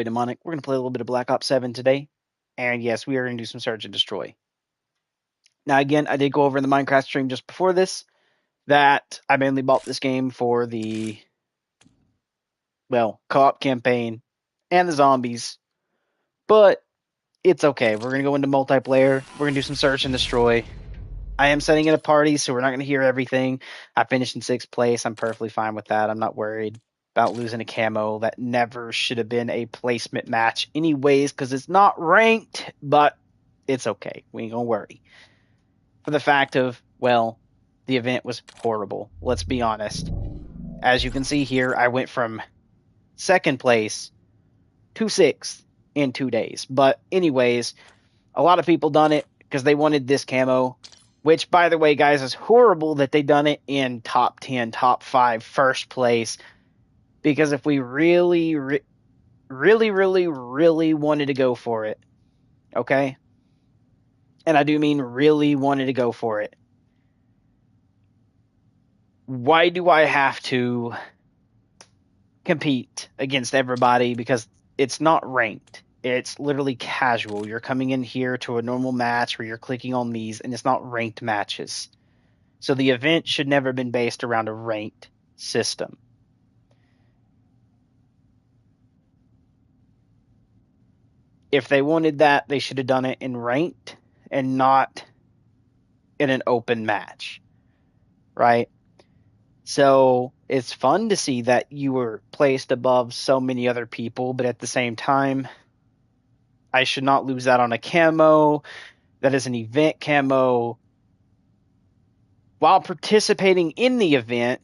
Demonic. We're going to play a little bit of Black Ops 7 today. And yes, we are going to do some search and destroy. Now, again, I did go over in the Minecraft stream just before this that I mainly bought this game for the, well, co-op campaign and the zombies. But it's okay. We're going to go into multiplayer. We're going to do some search and destroy. I am setting it a party, so we're not going to hear everything. I finished in 6th place. I'm perfectly fine with that. I'm not worried about losing a camo. That never should have been a placement match anyways, because it's not ranked, but it's okay. We ain't going to worry. For the fact of, well, the event was horrible. Let's be honest. As you can see here, I went from 2nd place to 6th in 2 days. But anyways, a lot of people done it because they wanted this camo. Which, by the way, guys, is horrible that they done it in top 10, top 5, 1st place. Because if we really wanted to go for it, okay? And I do mean really wanted to go for it. Why do I have to compete against everybody? Because it's not ranked. It's literally casual. You're coming in here to a normal match where you're clicking on these, and it's not ranked matches. So the event should never have been based around a ranked system. If they wanted that, they should have done it in ranked and not in an open match, right? So it's fun to see that you were placed above so many other people, but at the same time, I should not lose out on a camo that is an event camo while participating in the event.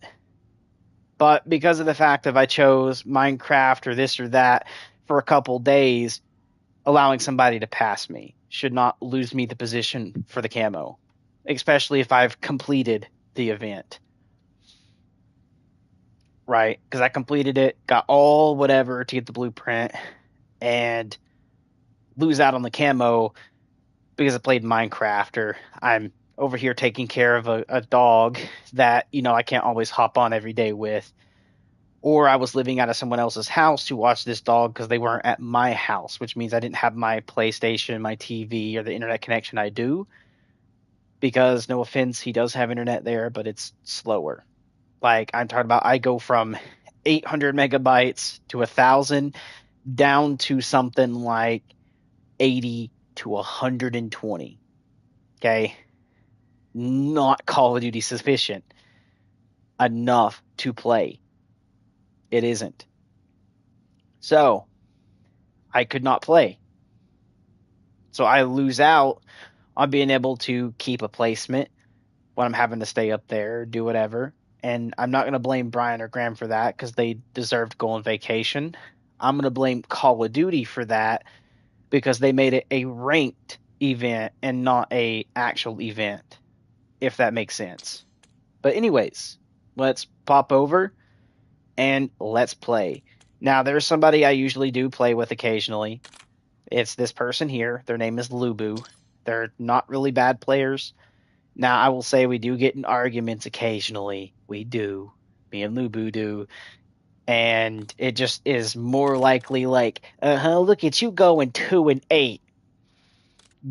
But because of the fact that I chose Minecraft or this or that for a couple days, allowing somebody to pass me should not lose me the position for the camo, especially if I've completed the event. Right? Because I completed it, got all whatever to get the blueprint, and lose out on the camo because I played Minecraft, or I'm over here taking care of a dog that, I can't always hop on every day with. Or I was living out of someone else's house to watch this dog because they weren't at my house, which means I didn't have my PlayStation, my TV, or the internet connection I do. Because, no offense, he does have internet there, but it's slower. Like, I'm talking about, I go from 800 megabytes to 1,000 down to something like 80 to 120. Okay? Not Call of Duty sufficient enough to play. It isn't. So, I could not play. So I lose out on being able to keep a placement when I'm having to stay up there, do whatever. And I'm not going to blame Brian or Graham for that because they deserve to go on vacation. I'm going to blame Call of Duty for that because they made it a ranked event and not a actual event, if that makes sense. But anyways, let's pop over and let's play. Now, there's somebody I usually do play with occasionally. It's this person here. Their name is Lubu. They're not really bad players. Now, I will say we do get in arguments occasionally. We do. Me and Lubu do. And it just is more likely like, look at you going 2-8.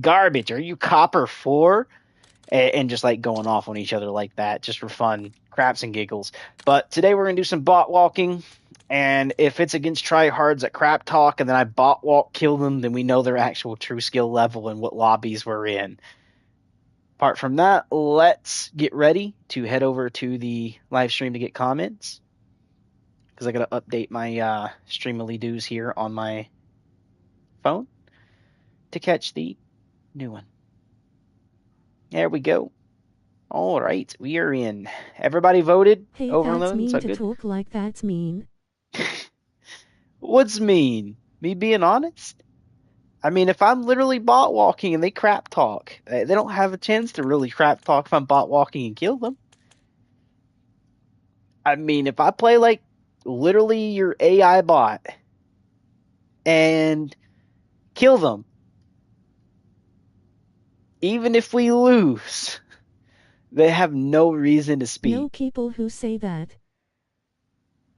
Garbage. Are you copper 4? And just like going off on each other like that, just for fun, craps and giggles. But today we're going to do some bot walking. And if it's against tryhards at crap talk and then I bot walk kill them, then we know their actual true skill level and what lobbies we're in. Apart from that, let's get ready to head over to the live stream to get comments. Because I got to update my Streamily doos here on my phone to catch the new one. There we go. All right, we are in. Everybody voted? Hey, over that's mean so to good. talk like that's mean. What's mean? Me being honest? I mean, if I'm literally bot walking and they crap talk, they don't have a chance to really crap talk if I'm bot walking and kill them. I mean, if I play like literally your AI bot and kill them, even if we lose, they have no reason to speak. No people who say that.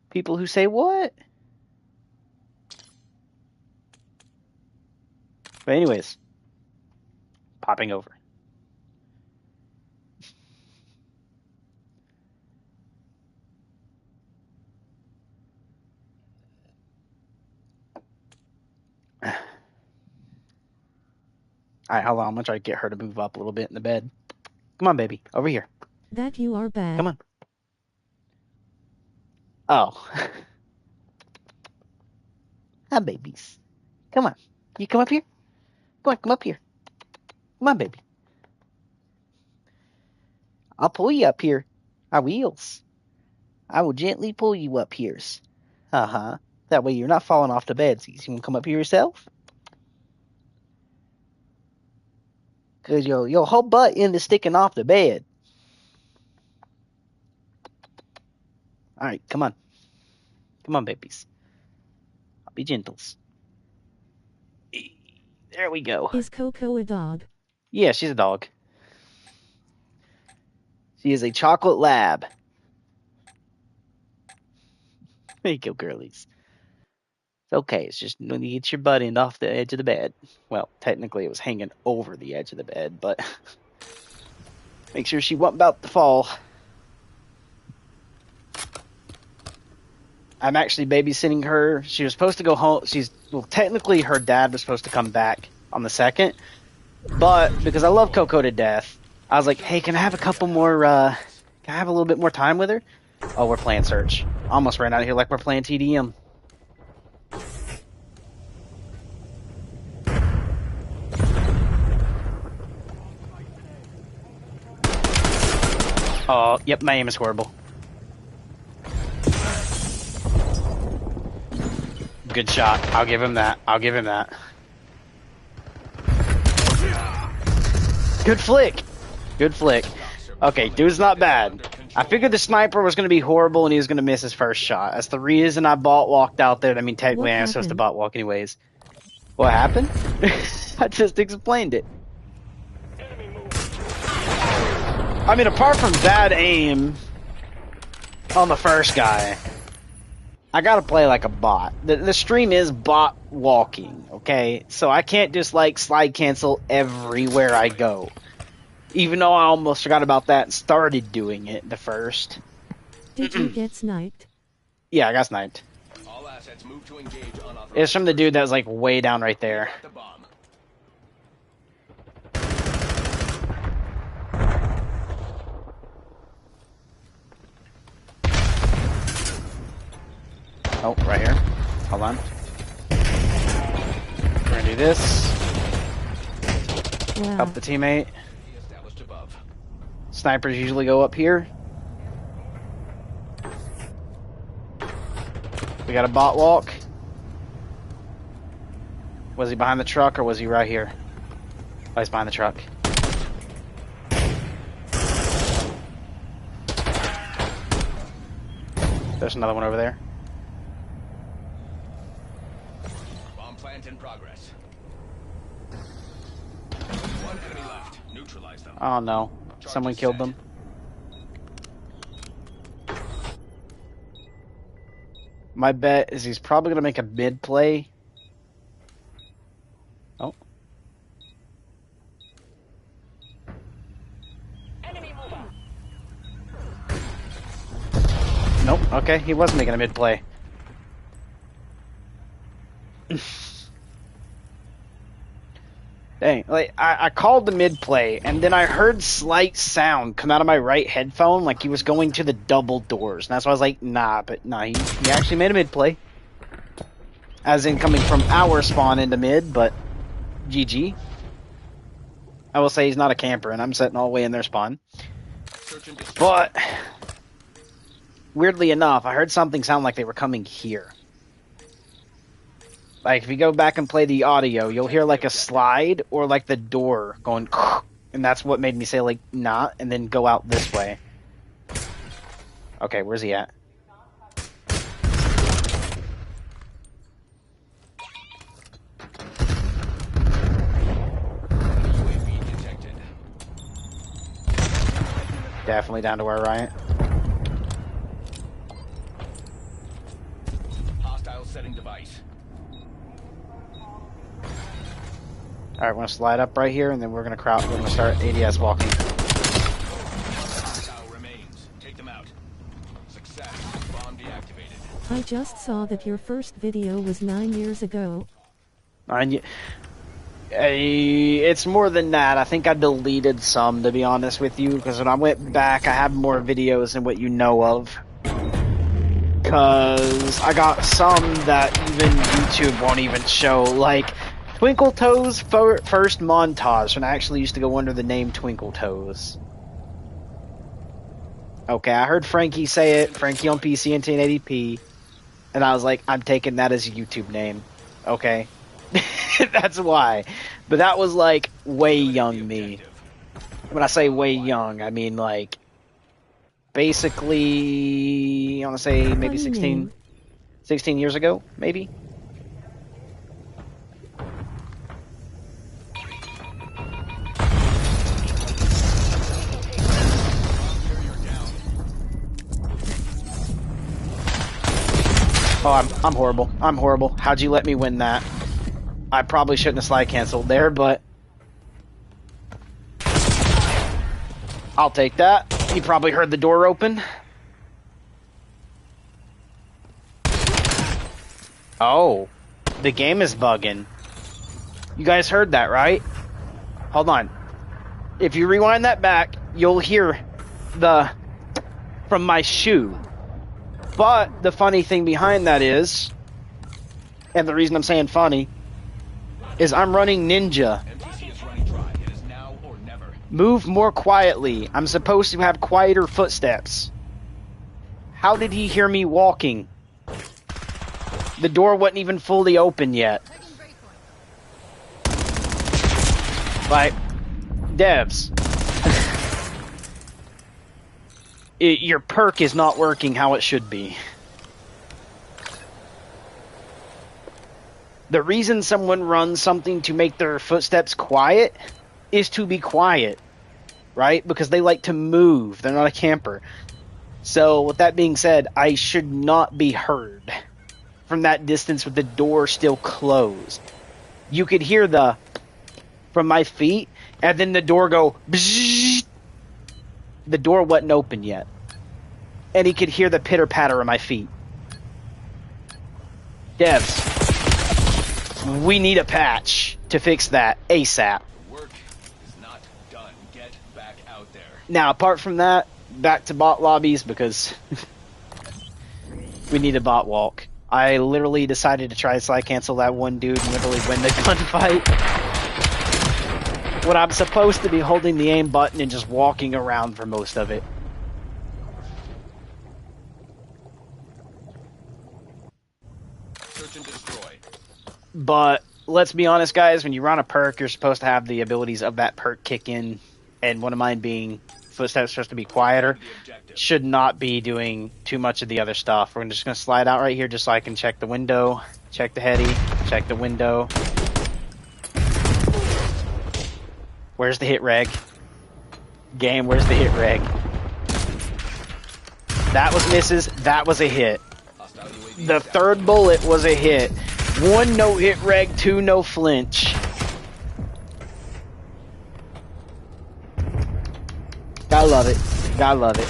People who say what? But anyways, popping over. All right, hold on. I'm gonna try to get her to move up a little bit in the bed. Come on, baby, over here. That you are bad. Come on. Oh. Hi, babies. Come on. You come up here? Come up here. Come on, baby. I'll pull you up here. I will. I will gently pull you up here. Uh-huh. That way you're not falling off the bed. So you want to come up here yourself? Because your whole butt end is sticking off the bed. All right, come on. Come on, babies. I'll be gentles. There we go. Is Coco a dog? Yeah, she's a dog. She is a chocolate lab. There you go, girlies. It's okay. It's just when you get your butt end off the edge of the bed. Well, technically it was hanging over the edge of the bed, but make sure she wasn't about to fall. I'm actually babysitting her. She was supposed to go home. Technically her dad was supposed to come back on the 2nd, but because I love Coco to death, I was like, hey, can I have a couple more, can I have a little bit more time with her? Oh, we're playing Search. Almost ran out of here like we're playing TDM. Oh, yep, my aim is horrible. Good shot. I'll give him that. I'll give him that. Good flick. Good flick. Okay, dude's not bad. I figured the sniper was going to be horrible and he was going to miss his first shot. That's the reason I walked out there. I mean, technically I'm supposed to bot walk anyways. What happened? I just explained it. I mean, apart from bad aim on the first guy, I gotta play like a bot. The stream is bot walking, okay? So I can't just like slide cancel everywhere I go. Even though I almost forgot about that and started doing it the first. Did you get sniped? Yeah, I got sniped. All assets move to engage unauthorized. It's from the dude that was like way down right there. The bomb. Oh, right here. Hold on. We're gonna do this. Wow. Help the teammate. Established above. Snipers usually go up here. We got a bot walk. Was he behind the truck or was he right here? Oh, he's behind the truck. There's another one over there. Bomb plant in progress. One enemy left. Neutralize them. Oh no. Someone killed them. My bet is he's probably going to make a mid play. Oh. Nope. Okay, he was making a mid play. Dang, like I called the mid play and then I heard slight sound come out of my right headphone like he was going to the double doors. And that's why I was like, nah, he actually made a mid play. As in coming from our spawn into mid, but GG. I will say he's not a camper and I'm sitting all the way in their spawn. But weirdly enough, I heard something sound like they were coming here. Like, if you go back and play the audio, you'll hear, like, a slide or, like, the door going, and that's what made me say, like, nah, and then go out this way. Okay, where's he at? Definitely down to our right. Hostile setting device. Alright, we're gonna slide up right here, and then we're gonna start ADS walking. Hostile remains. Take them out. Success. Bomb deactivated. I just saw that your first video was 9 years ago. It's more than that. I think I deleted some, to be honest with you, because when I went back, I have more videos than what you know of. Because I got some that even YouTube won't even show, like Twinkle Toes' first montage, when I actually used to go under the name Twinkle Toes. Okay, I heard Frankie say it, Frankie on PC in 1080p, and I was like, I'm taking that as a YouTube name. Okay? That's why. But that was like way young me. When I say way young, I mean like basically, I want to say maybe 16 years ago, maybe. Oh, I'm horrible. I'm horrible. How'd you let me win that? I probably shouldn't have slide canceled there, but I'll take that. You probably heard the door open. Oh, the game is bugging. You guys heard that, right? Hold on. If you rewind that back, you'll hear the from my shoe. But the funny thing behind that is, and the reason I'm saying funny, is I'm running Ninja. MTC is running dry. It is now or never. Move more quietly. I'm supposed to have quieter footsteps. How did he hear me walking? The door wasn't even fully open yet. Like, devs. Your perk is not working how it should be. The reason someone runs something to make their footsteps quiet is to be quiet, right? Because they like to move. They're not a camper. So, with that being said, I should not be heard from that distance with the door still closed. You could hear the from my feet, and then the door go bzzz. The door wasn't open yet. And he could hear the pitter-patter of my feet. Devs, we need a patch to fix that ASAP. Work is not done. Get back out there. Now, apart from that, back to bot lobbies, because we need a bot walk. I literally decided to try to slide cancel that one dude and literally win the gunfight. When I'm supposed to be holding the aim button and just walking around for most of it. Search and destroy. But let's be honest, guys, when you run a perk, you're supposed to have the abilities of that perk kick in, and one of mine being footsteps supposed to be quieter, should not be doing too much of the other stuff. We're just going to slide out right here just so I can check the window, check the heady, check the window. Where's the hit reg? Game, where's the hit reg? That was misses, that was a hit. The third bullet was a hit. 1 no hit reg, 2 no flinch. Gotta love it. Gotta love it.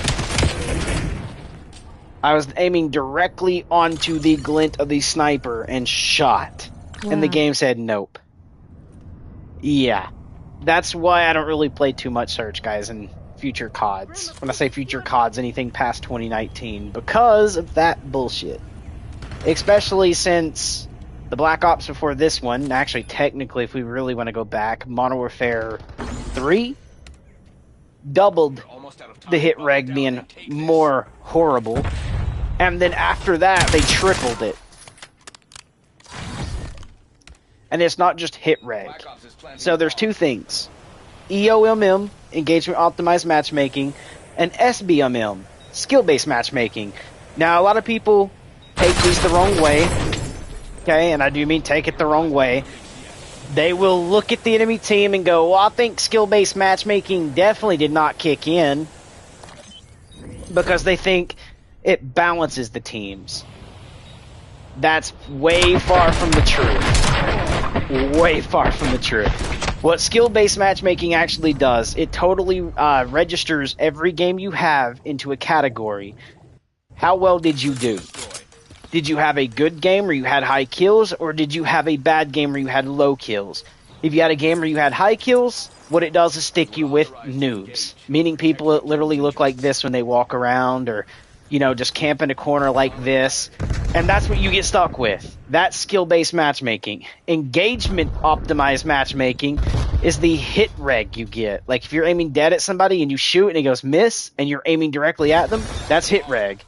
I was aiming directly onto the glint of the sniper and shot. Wow. And the game said nope. Yeah. That's why I don't really play too much Search, guys, in future CODs. When I say future CODs, anything past 2019. Because of that bullshit. Especially since the Black Ops before this one, actually, technically, if we really want to go back, Modern Warfare 3 doubled the hit reg being more horrible. And then after that, they tripled it. And it's not just hit reg. So there's two things. EOMM, engagement optimized matchmaking, and SBMM, skill-based matchmaking. Now, a lot of people take these the wrong way. Okay, and I do mean take it the wrong way. They will look at the enemy team and go, well, I think skill-based matchmaking definitely did not kick in. Because they think it balances the teams. That's way far from the truth. Way far from the truth. What skill-based matchmaking actually does, it totally registers every game you have into a category. How well did you do? Did you have a good game where you had high kills, or did you have a bad game where you had low kills? If you had a game where you had high kills, what it does is stick you with noobs, meaning people that literally look like this when they walk around, or, you know, just camp in a corner like this. And that's what you get stuck with. That's skill-based matchmaking. Engagement-optimized matchmaking is the hit reg you get. Like, if you're aiming dead at somebody and you shoot and it goes miss, and you're aiming directly at them, that's hit reg.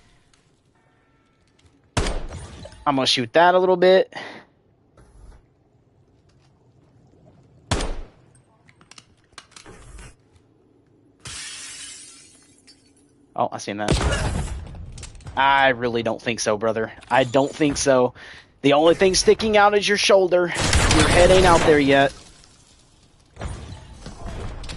I'm going to shoot that a little bit. Oh, I seen that. I really don't think so, brother. I don't think so. The only thing sticking out is your shoulder. Your head ain't out there yet.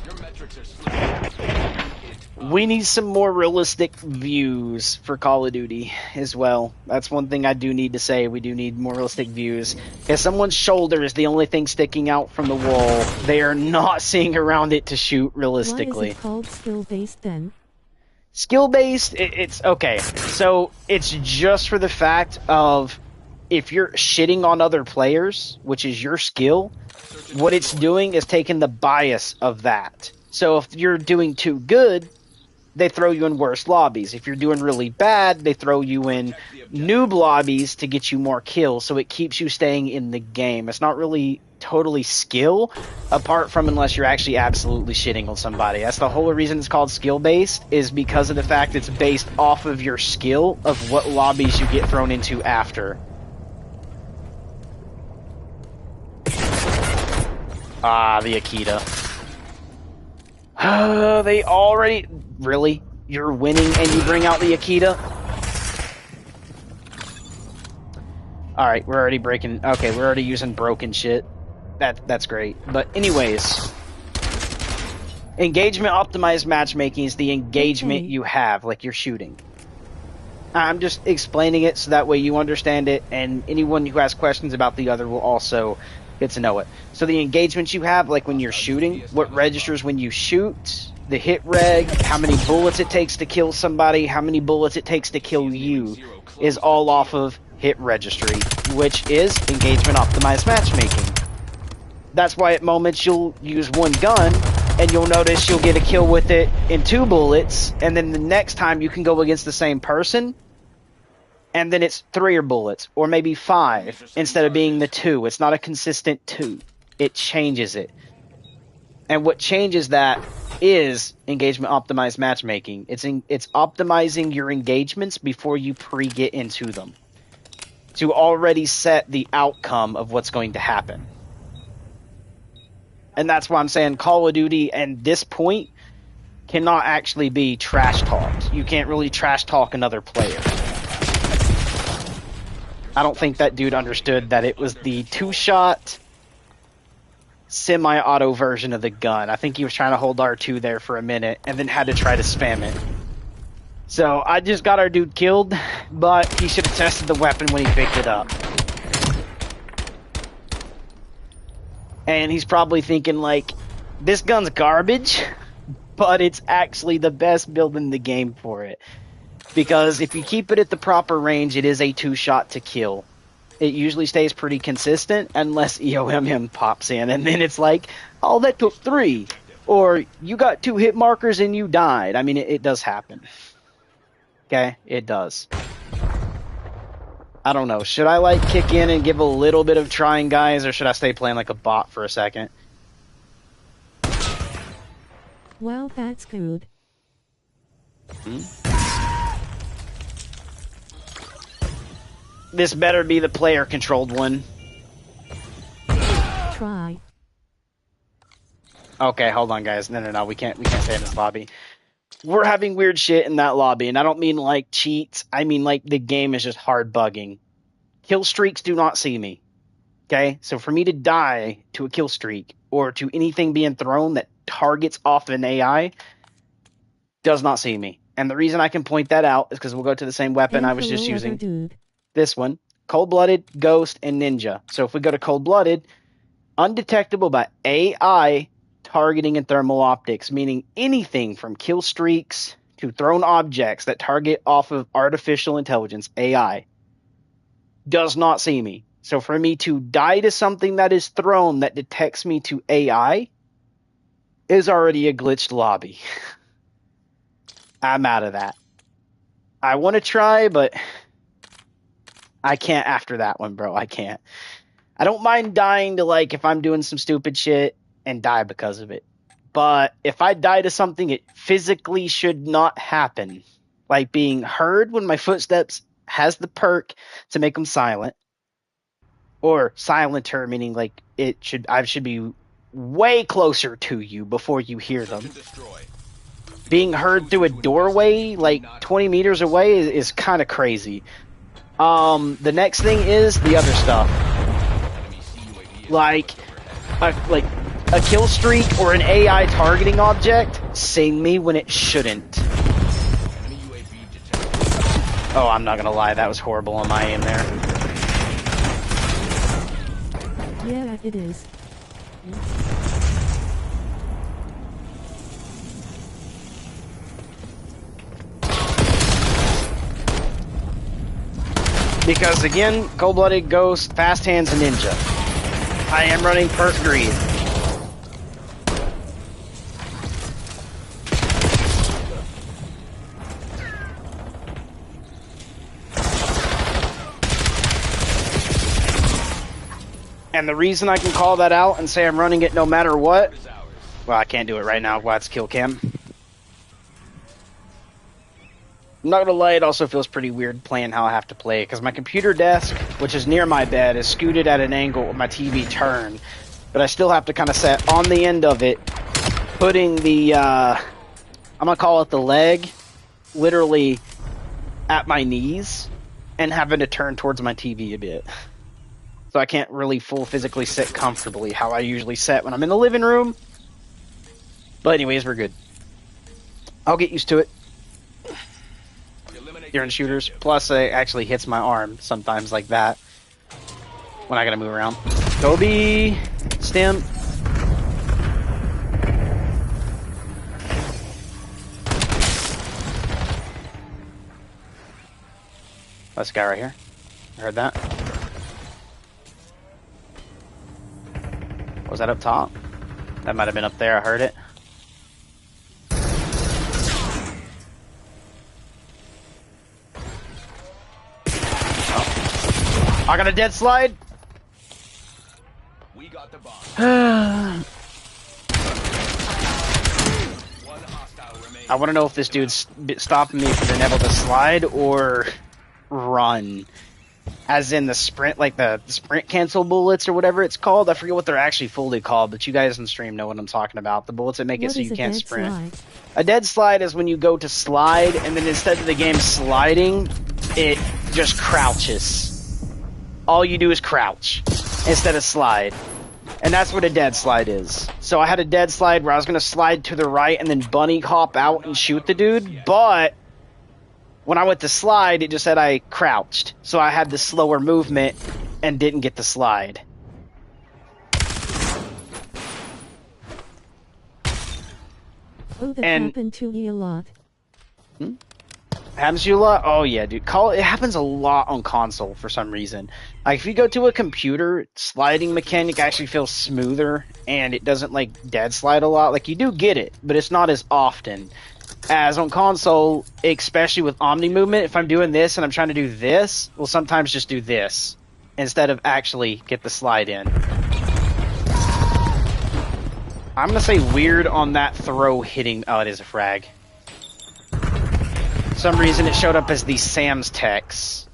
Your metrics are slipping. We need some more realistic views for Call of Duty as well. That's one thing I do need to say. We do need more realistic views. If someone's shoulder is the only thing sticking out from the wall, they are not seeing around it to shoot realistically. Why is it called skill-based then? Skill-based, it's okay. So it's just for the fact of if you're shitting on other players, which is your skill, what it's doing is taking the bias of that. So if you're doing too good, they throw you in worse lobbies. If you're doing really bad, they throw you in noob lobbies to get you more kills, so it keeps you staying in the game. It's not really totally skill, apart from unless you're actually absolutely shitting on somebody. That's the whole reason it's called skill-based, is because of the fact it's based off of your skill of what lobbies you get thrown into after. Ah, the Akita. They already... Really? You're winning and you bring out the Akita? Alright, we're already breaking... Okay, we're already using broken shit. That's great. But anyways... Engagement optimized matchmaking is the engagement you have, like you're shooting. I'm just explaining it so that way you understand it, and anyone who has questions about the other will also get to know it. So the engagement you have, like when you're shooting, what registers when you shoot, the hit reg, how many bullets it takes to kill somebody, how many bullets it takes to kill you, is all off of hit registry, which is engagement optimized matchmaking. That's why at moments you'll use one gun, and you'll notice you'll get a kill with it in 2 bullets, and then the next time you can go against the same person, and then it's 3 bullets, or maybe 5, instead of being the 2. It's not a consistent 2. It changes it. And what changes that is engagement optimized matchmaking. It's optimizing your engagements before you pre-get into them, to already set the outcome of what's going to happen. And that's why I'm saying Call of Duty, and this point, cannot actually be trash talked. You can't really trash talk another player. I don't think that dude understood that it was the 2-shot semi-auto version of the gun. I think he was trying to hold R2 there for a minute and then had to try to spam it. So I just got our dude killed, but he should have tested the weapon when he picked it up. And he's probably thinking like, this gun's garbage, but it's actually the best build in the game for it. Because if you keep it at the proper range, it is a 2-shot to kill. It usually stays pretty consistent unless EOMM pops in, and then it's like, oh, that took 3. Or you got 2 hit markers and you died. I mean, it does happen. Okay? It does. I don't know. Should I, like, kick in and give a little bit of trying, guys, or should I stay playing like a bot for a second? Well, that's good. This better be the player-controlled one. Try. Okay, hold on, guys. No. We can't stay in this lobby. We're having weird shit in that lobby, and I don't mean like cheats. I mean like the game is just hard bugging. Kill streaks do not see me. Okay? So for me to die to a kill streak or to anything being thrown that targets off an AI does not see me. And the reason I can point that out is because we'll go to the same weapon I was just using. Dude. This one. Cold-Blooded, Ghost, and Ninja. So if we go to Cold-Blooded, undetectable by AI targeting and thermal optics, meaning anything from kill streaks to thrown objects that target off of artificial intelligence, AI, does not see me. So for me to die to something that is thrown that detects me to AI is already a glitched lobby. I'm out of that. I want to try, but I can't after that one, bro. I can't. I don't mind dying to, like, if I'm doing some stupid shit and die because of it. But if I die to something it physically should not happen, like being heard when my footsteps has the perk to make them silent, or silenter, meaning like I should be way closer to you before you hear them. Being heard through a doorway like 20 meters away is kind of crazy. The next thing is the other stuff, like a kill streak or an AI targeting object seeing me when it shouldn't. Oh, I'm not gonna lie, that was horrible on my aim there. Yeah, it is. Because again, cold-blooded, ghost, fast hands, and ninja. I am running perk greed. And the reason I can call that out and say I'm running it no matter what, well, I can't do it right now while it's kill cam. I'm not gonna lie, it also feels pretty weird playing how I have to play it, because my computer desk, which is near my bed, is scooted at an angle with my TV turned, but I still have to kind of set on the end of it, putting the, I'm gonna call it the leg, literally at my knees, and having to turn towards my TV a bit. So I can't really full physically sit comfortably how I usually sit when I'm in the living room. But anyways, we're good. I'll get used to it. You're in shooters. Plus, it actually hits my arm sometimes like that when I gotta move around. Kobe, stem. That's a guy right here. I heard that. Was that up top? That might have been up there. I heard it. Oh. I got a dead slide. We got the bomb. I want to know if this dude's stopping me from being able to slide or run. As in the sprint, like the sprint cancel bullets or whatever it's called. I forget what they're actually fully called, but you guys on stream know what I'm talking about. The bullets that make it so you can't sprint. Slide? A dead slide is when you go to slide, and then instead of the game sliding, it just crouches. All you do is crouch instead of slide. And that's what a dead slide is. So I had a dead slide where I was going to slide to the right and then bunny hop out and shoot the dude, but when I went to slide, it just said I crouched. So I had the slower movement and didn't get the slide. Oh, that happened to me a lot. Happens to you a lot? Oh yeah, dude. It happens a lot on console for some reason. Like if you go to a computer, sliding mechanic actually feels smoother and it doesn't like dead slide a lot. Like you do get it, but it's not as often. As on console, especially with Omni movement, if I'm doing this and I'm trying to do this, we'll sometimes just do this instead of actually get the slide in. I'm gonna say weird on that throw hitting. Oh, it is a frag. For some reason it showed up as the Sam's Tex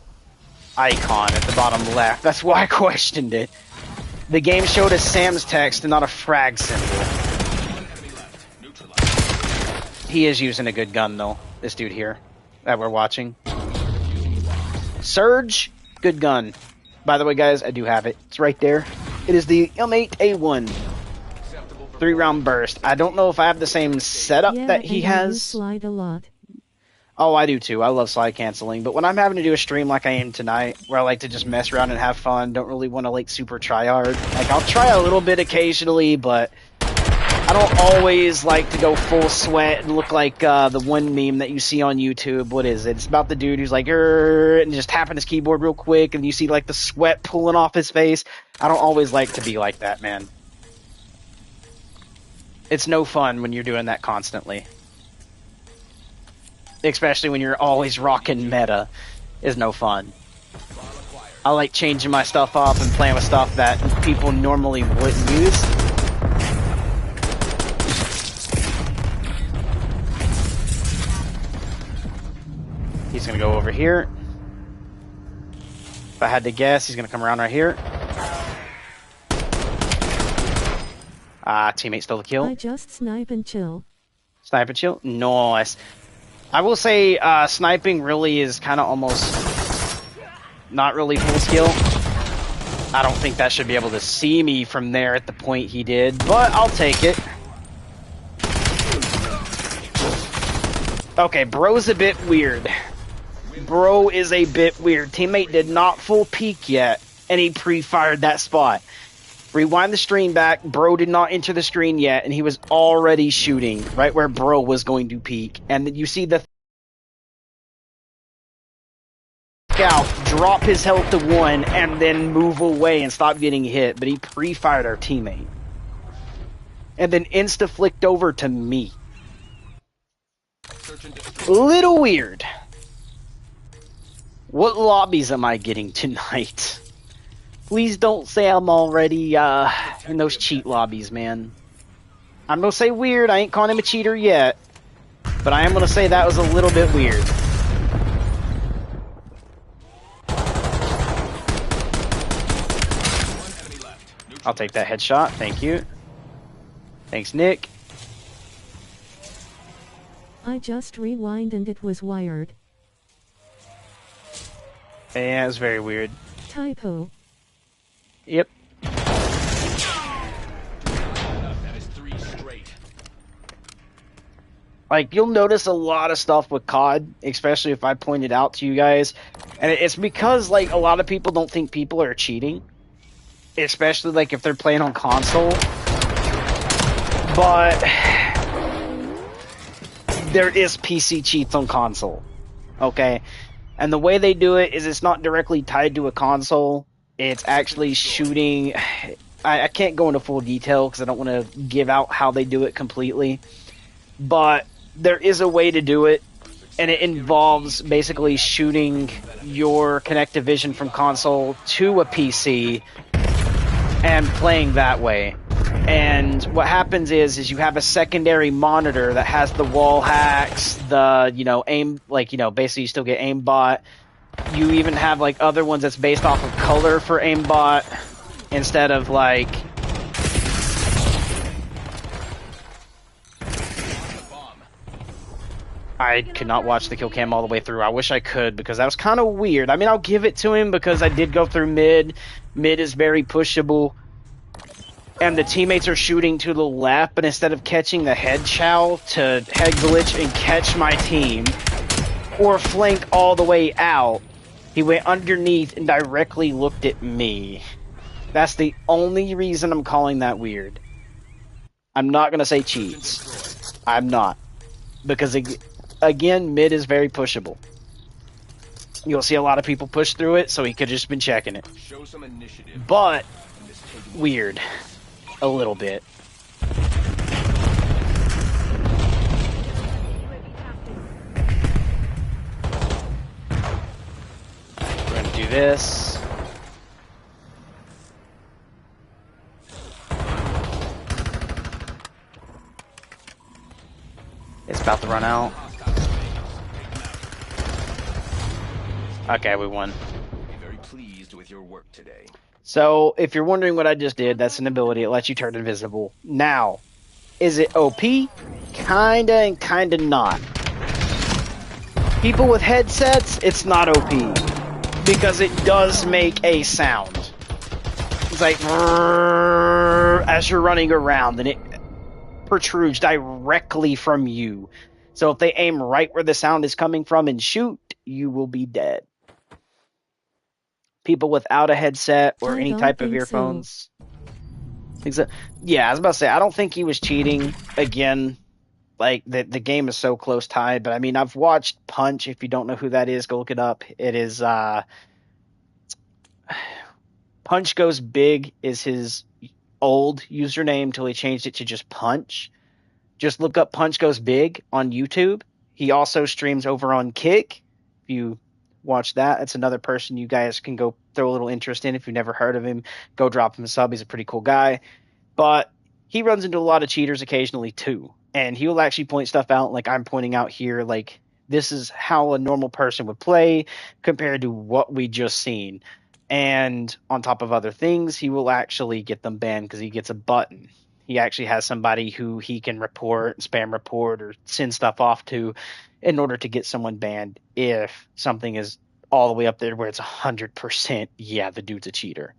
icon at the bottom left. That's why I questioned it. The game showed as Sam's text and not a frag symbol. He is using a good gun though, this dude here that we're watching. Surge, good gun. By the way guys, I do have it. It's right there. It is the M8A1. 3-round burst. I don't know if I have the same setup that he has. Slide a lot. Oh, I do too. I love slide canceling. But when I'm having to do a stream like I am tonight, where I like to just mess around and have fun, don't really want to like super try hard. Like I'll try a little bit occasionally, but I don't always like to go full sweat and look like the one meme that you see on YouTube. What is it? It's about the dude who's like, and just tapping his keyboard real quick, and you see like the sweat pulling off his face. I don't always like to be like that, man. It's no fun when you're doing that constantly. Especially when you're always rocking meta, is no fun. I like changing my stuff up and playing with stuff that people normally wouldn't use. He's gonna go over here. If I had to guess, he's gonna come around right here. Teammate stole the kill. I just snipe and chill. Snipe and chill? Nice. I will say, sniping really is kind of almost not really full skill. I don't think that should be able to see me from there at the point he did, but I'll take it. Okay, bro's a bit weird. Bro is a bit weird. Teammate did not full peek yet, and he pre-fired that spot. Rewind the stream back. Bro did not enter the screen yet, and he was already shooting right where Bro was going to peek. And then you see the out, drop his health to 1, and then move away and stop getting hit. But he pre-fired our teammate. And then insta-flicked over to me. Little weird. What lobbies am I getting tonight? Please don't say I'm already in those cheat lobbies, man. I'm gonna say weird. I ain't calling him a cheater yet, but I am gonna say that was a little bit weird. I'll take that headshot. Thank you. Thanks, Nick. I just rewind and it was wired. Yeah, it was very weird. Typo. Yep. That is 3 straight. Like, you'll notice a lot of stuff with COD, especially if I point it out to you guys. And it's because, like, a lot of people don't think people are cheating. Especially, like, if they're playing on console. But there is PC cheats on console. Okay? And the way they do it is it's not directly tied to a console. It's actually shooting. I can't go into full detail because I don't want to give out how they do it completely. But there is a way to do it, and it involves basically shooting your ConnectVision from console to a PC and playing that way. And what happens is you have a secondary monitor that has the wall hacks, the, aim, basically you still get aimbot. You even have, other ones that's based off of color for aimbot instead of, I could not watch the kill cam all the way through. I wish I could, because that was kind of weird. I mean, I'll give it to him because I did go through mid. Mid is very pushable. And the teammates are shooting to the left, but instead of catching the head chow to head glitch and catch my team, or flank all the way out, he went underneath and directly looked at me. That's the only reason I'm calling that weird. I'm not going to say cheats. I'm not. Because, again, mid is very pushable. You'll see a lot of people push through it, so he could have just been checking it. But, weird. A little bit. We're going to do this. It's about to run out. Okay, we won. Very pleased with your work today. So, if you're wondering what I just did, that's an ability. It lets you turn invisible. Now, is it OP? Kinda and kinda not. People with headsets, it's not OP. Because it does make a sound. It's like, as you're running around, and it protrudes directly from you. So if they aim right where the sound is coming from and shoot, you will be dead. People without a headset or I any don't type of think so. earphones. Yeah, I was about to say, I don't think he was cheating. Again, like the game is so close tied, but I mean, I've watched Punch. If you don't know who that is, go look it up. It is Punch Goes Big is his old username till he changed it to just Punch. Just look up Punch Goes Big on YouTube. He also streams over on Kick. If you watch that, it's another person you guys can go throw a little interest in. If you've never heard of him, go drop him a sub. He's a pretty cool guy. But he runs into a lot of cheaters occasionally too. And he will actually point stuff out like I'm pointing out here, like this is how a normal person would play compared to what we just seen. And on top of other things, he will actually get them banned because he gets a button. He actually has somebody who he can report, spam report, or send stuff off to in order to get someone banned if something is all the way up there where it's 100%, yeah, the dude's a cheater.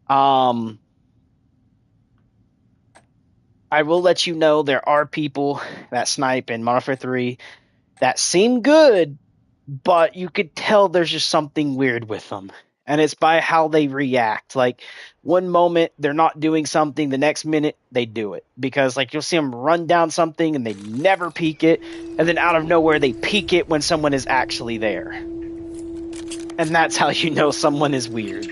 I will let you know there are people that snipe in Modern Warfare 3 that seem good, but you could tell there's just something weird with them. And it's by how they react. Like, one moment they're not doing something, the next minute they do it. Because, like, you'll see them run down something and they never peek it. And then out of nowhere, they peek it when someone is actually there. And that's how you know someone is weird.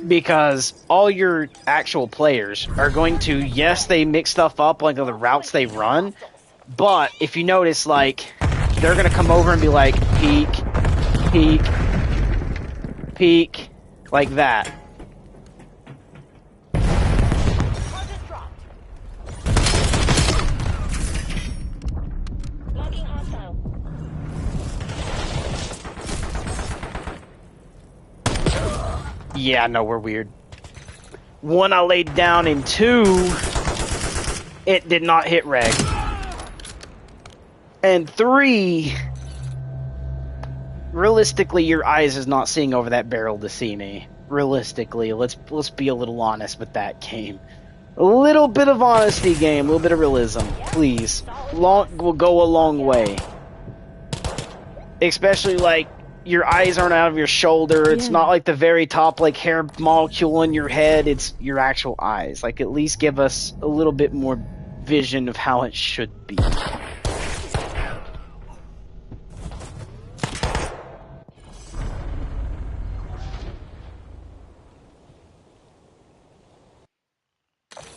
Because all your actual players are going to, yes, they mix stuff up, like the routes they run. But if you notice, like, they're going to come over and be like, peek, peek, peek, like that. Yeah, no, we're weird. One, I laid down, and two, it did not hit reg. And three, realistically, your eyes is not seeing over that barrel to see me. Realistically, let's be a little honest with that game. A little bit of honesty, game. A little bit of realism, please. Will go a long way. Especially, like, your eyes aren't out of your shoulder. It's not like the very top, like, hair molecule in your head. It's your actual eyes. Like, at least give us a little bit more vision of how it should be.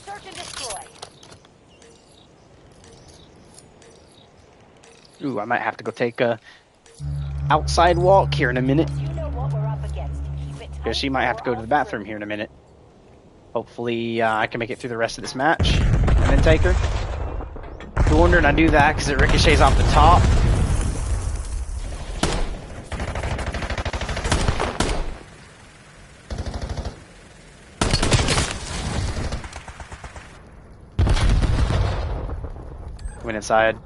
Search and destroy. Ooh, I might have to go take a outside walk here in a minute. You know what we're up against. Keep it tight. Because she might have to go to the bathroom here in a minute. Hopefully, I can make it through the rest of this match and then take her. You're wondering I do that because it ricochets off the top. Went inside.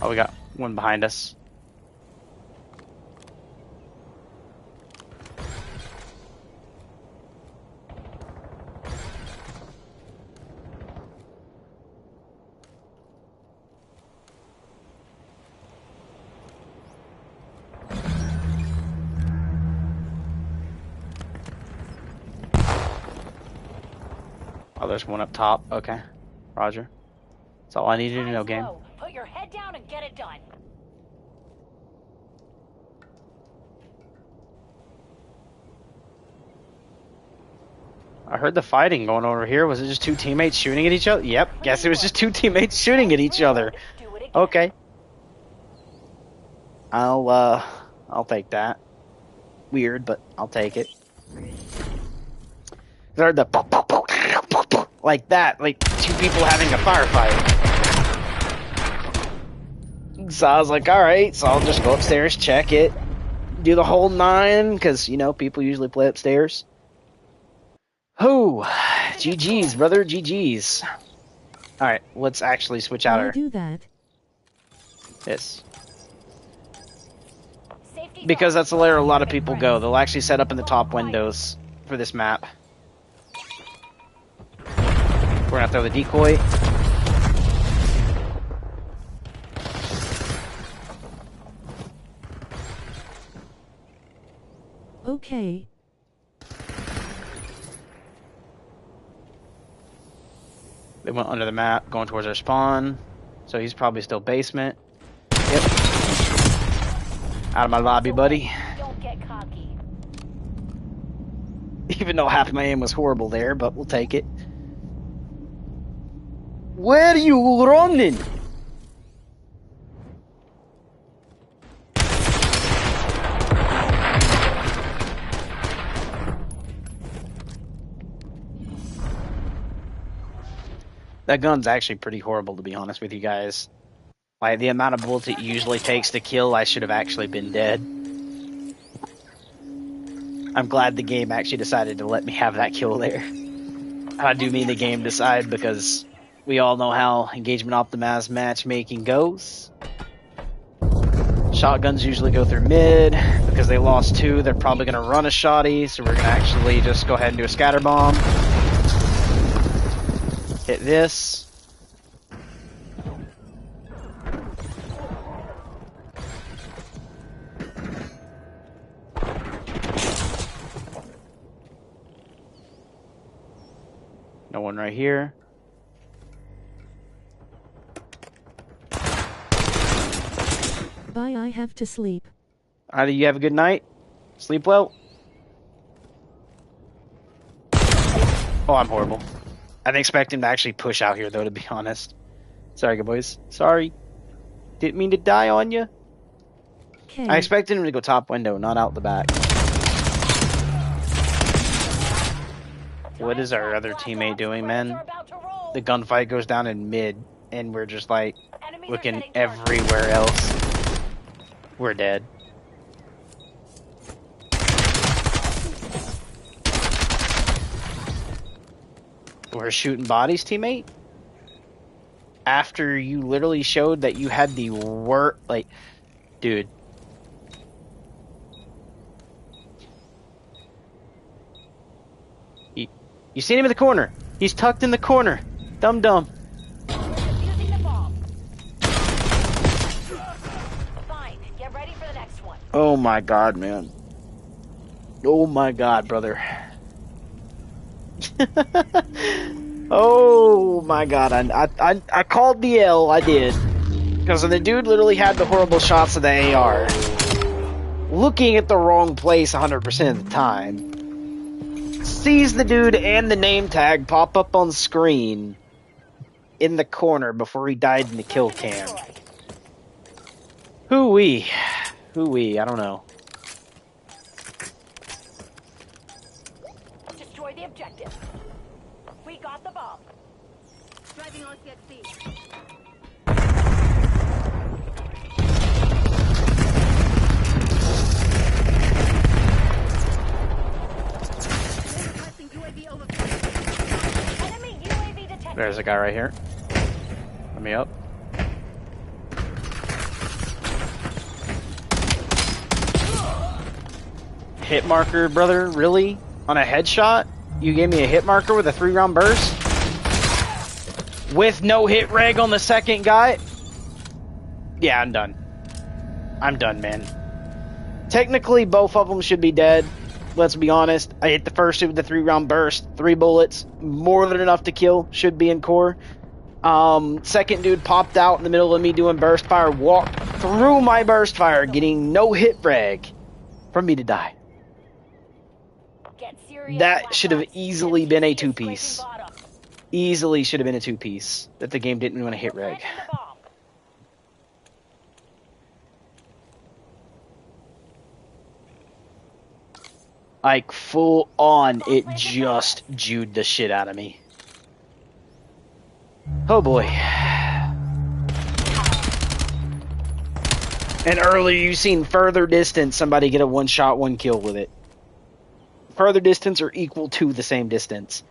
Oh, we got one behind us. Oh, there's one up top. Okay. Roger. That's all I needed to know, game. Put your head down and get it done. I heard the fighting going over here. Was it just two teammates shooting at each other? Yep. Guess it was just two teammates shooting at each other. Okay. I'll take that. Weird, but I'll take it. I heard the pop, pop, pop, pop, pop, like that, like two people having a firefight. So I was like, alright, so I'll just go upstairs, check it, do the whole 9, because, you know, people usually play upstairs. Whoo! GG's, brother, GG's. Alright, let's actually switch out our... do that. This. Because that's where a lot of people go. They'll actually set up in the top windows for this map. We're gonna throw the decoy. Okay. They went under the map, going towards our spawn. So he's probably still basement. Yep. Out of my lobby, buddy. Don't get cocky. Even though half of my aim was horrible there, but we'll take it. Where are you running? That gun's actually pretty horrible, to be honest with you guys. Like, the amount of bullets it usually takes to kill, I should have actually been dead. I'm glad the game actually decided to let me have that kill there. I do mean the game decide, because we all know how engagement optimized matchmaking goes. Shotguns usually go through mid. Because they lost 2, they're probably going to run a shotty, so we're going to actually just go ahead and do a scatter bomb. Hit this. No one right here. Bye, I have to sleep. Alright, you have a good night. Sleep well. Oh, I'm horrible. I didn't expect him to actually push out here, though, to be honest. Sorry, good boys. Sorry. Didn't mean to die on you. Okay. I expected him to go top window, not out the back. What is our other teammate doing, man? The gunfight goes down in mid, and we're just like looking everywhere else. We're dead. We're shooting bodies, teammate? After you literally showed that you had the work, like, dude. You seen him in the corner. He's tucked in the corner. Dum dum. Defusing the bomb. Fine. Get ready for the next one. Oh my god, man. Oh my god, brother. Oh my god, I called the L, I did. Because the dude literally had the horrible shots of the AR. Looking at the wrong place 100% of the time. Sees the dude and the name tag pop up on screen in the corner before he died in the kill cam. Hoo-wee. Hoo-wee, I don't know. Destroy the objective. We got the bomb. Driving on CXC. Enemy UAV detected. There's a guy right here. Let me up. Hit marker, brother? Really? On a headshot? You gave me a hit marker with a 3-round burst? With no hit reg on the second guy? Yeah, I'm done. I'm done, man. Technically, both of them should be dead. Let's be honest. I hit the first dude with the 3-round burst. 3 bullets. More than enough to kill. Should be in core. Second dude popped out in the middle of me doing burst fire. Walked through my burst fire, getting no hit reg for me to die. That should have easily been a 2-piece. Easily should have been a 2-piece. That the game didn't want to hit reg. Like, full on, it just Jewed the shit out of me. Oh boy. And earlier you seen further distance somebody get a 1-shot, 1-kill with it. Further distance or equal to the same distance.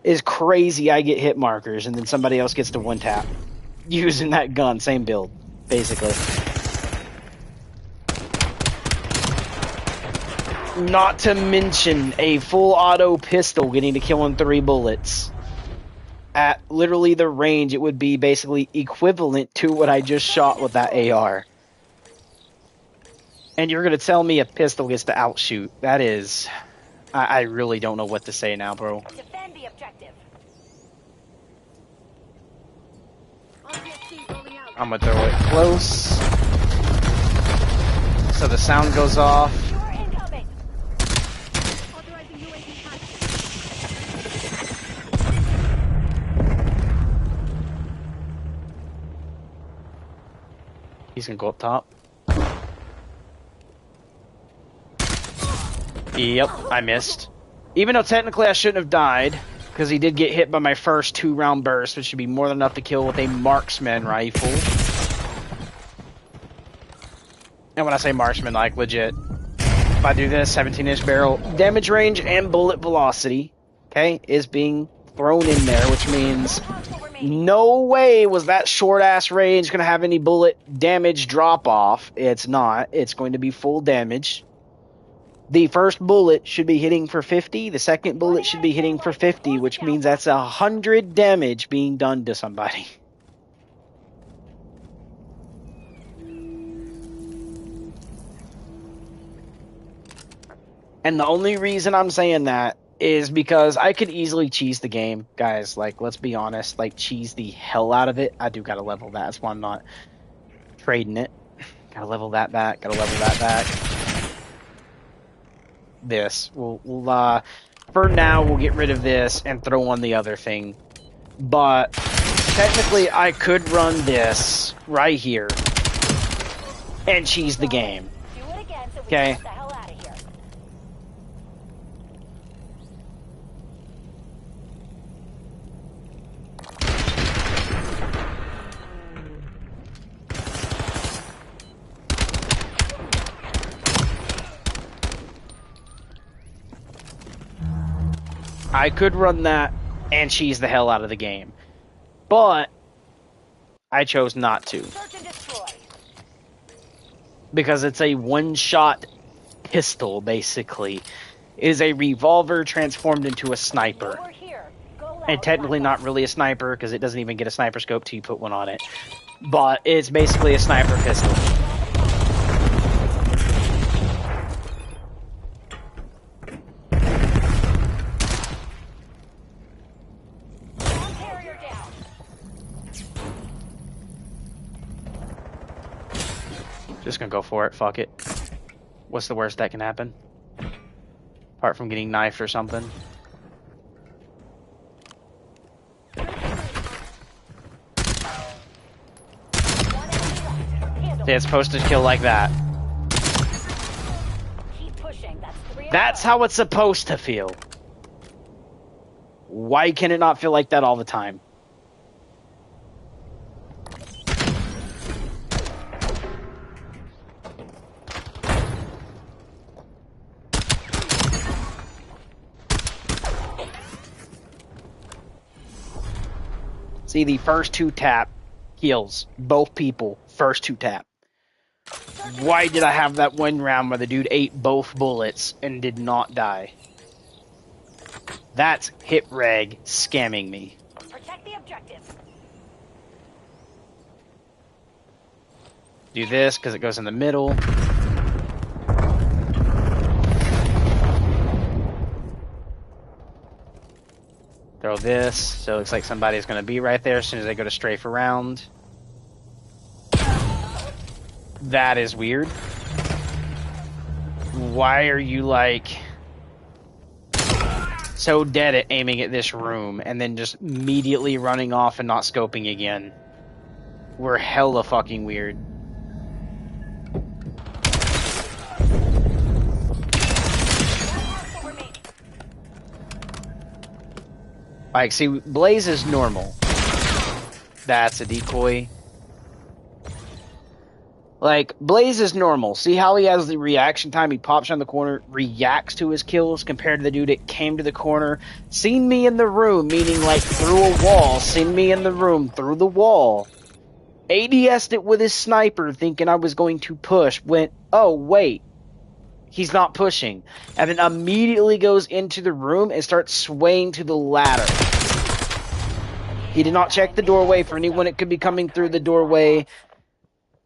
It's crazy I get hit markers and then somebody else gets to 1-tap. Using that gun, same build, basically. Not to mention a full auto pistol getting to kill in 3 bullets. at literally the range, it would be basically equivalent to what I just shot with that AR. And you're going to tell me a pistol gets to outshoot. That is... I really don't know what to say now, bro. Defend the objective. I'm going to throw it close. So the sound goes off. You are incoming. Authorizing UAV taxi. He's going to go up top. Yep, I missed. Even though technically I shouldn't have died, because he did get hit by my first 2-round burst, which should be more than enough to kill with a marksman rifle. And when I say marksman, like legit. If I do this, 17-inch barrel, damage range and bullet velocity, okay, is being thrown in there, which means no way was that short-ass range going to have any bullet damage drop-off. It's not. It's going to be full damage. The first bullet should be hitting for 50. The second bullet should be hitting for 50, which means that's 100 damage being done to somebody. And the only reason I'm saying that is because I could easily cheese the game. Guys, like, let's be honest. Like, cheese the hell out of it. I do gotta level that. That's why I'm not trading it. Gotta level that back. Gotta level that back. This. We'll for now, we'll get rid of this and throw on the other thing. But technically, I could run this right here and cheese the game. Do it again so we Okay. get the hell out of here. I could run that and cheese the hell out of the game. But I chose not to. Search and destroy. Because it's a one-shot pistol, basically. It is a revolver transformed into a sniper. Over here. Go loud. And technically not really a sniper, because it doesn't even get a sniper scope till you put one on it. But it's basically a sniper pistol. Bomb carrier down. Just gonna go for it, fuck it. What's the worst that can happen? Apart from getting knifed or something. Handle. It's supposed to kill like that. Keep pushing. That's 3 in a That's row. how it's supposed to feel. Why can it not feel like that all the time? See, the first 2 tap kills both people. First 2 tap. Why did I have that one round where the dude ate both bullets and did not die? That's hit reg scamming me. Protect the objective. Do this because it goes in the middle. Throw this, so it looks like somebody's going to be right there as soon as they go to strafe around. That is weird. Why are you, like, so dead at aiming at this room and then just immediately running off and not scoping again? We're hella fucking weird. Like, see, Blaze is normal. That's a decoy. Like, Blaze is normal. See how he has the reaction time? He pops around the corner, reacts to his kills, compared to the dude that came to the corner, seen me in the room, meaning like through a wall, seen me in the room, through the wall. ADS'd it with his sniper, thinking I was going to push, went, oh, wait. He's not pushing. And then immediately goes into the room and starts swaying to the ladder. He did not check the doorway for anyone that could be coming through the doorway.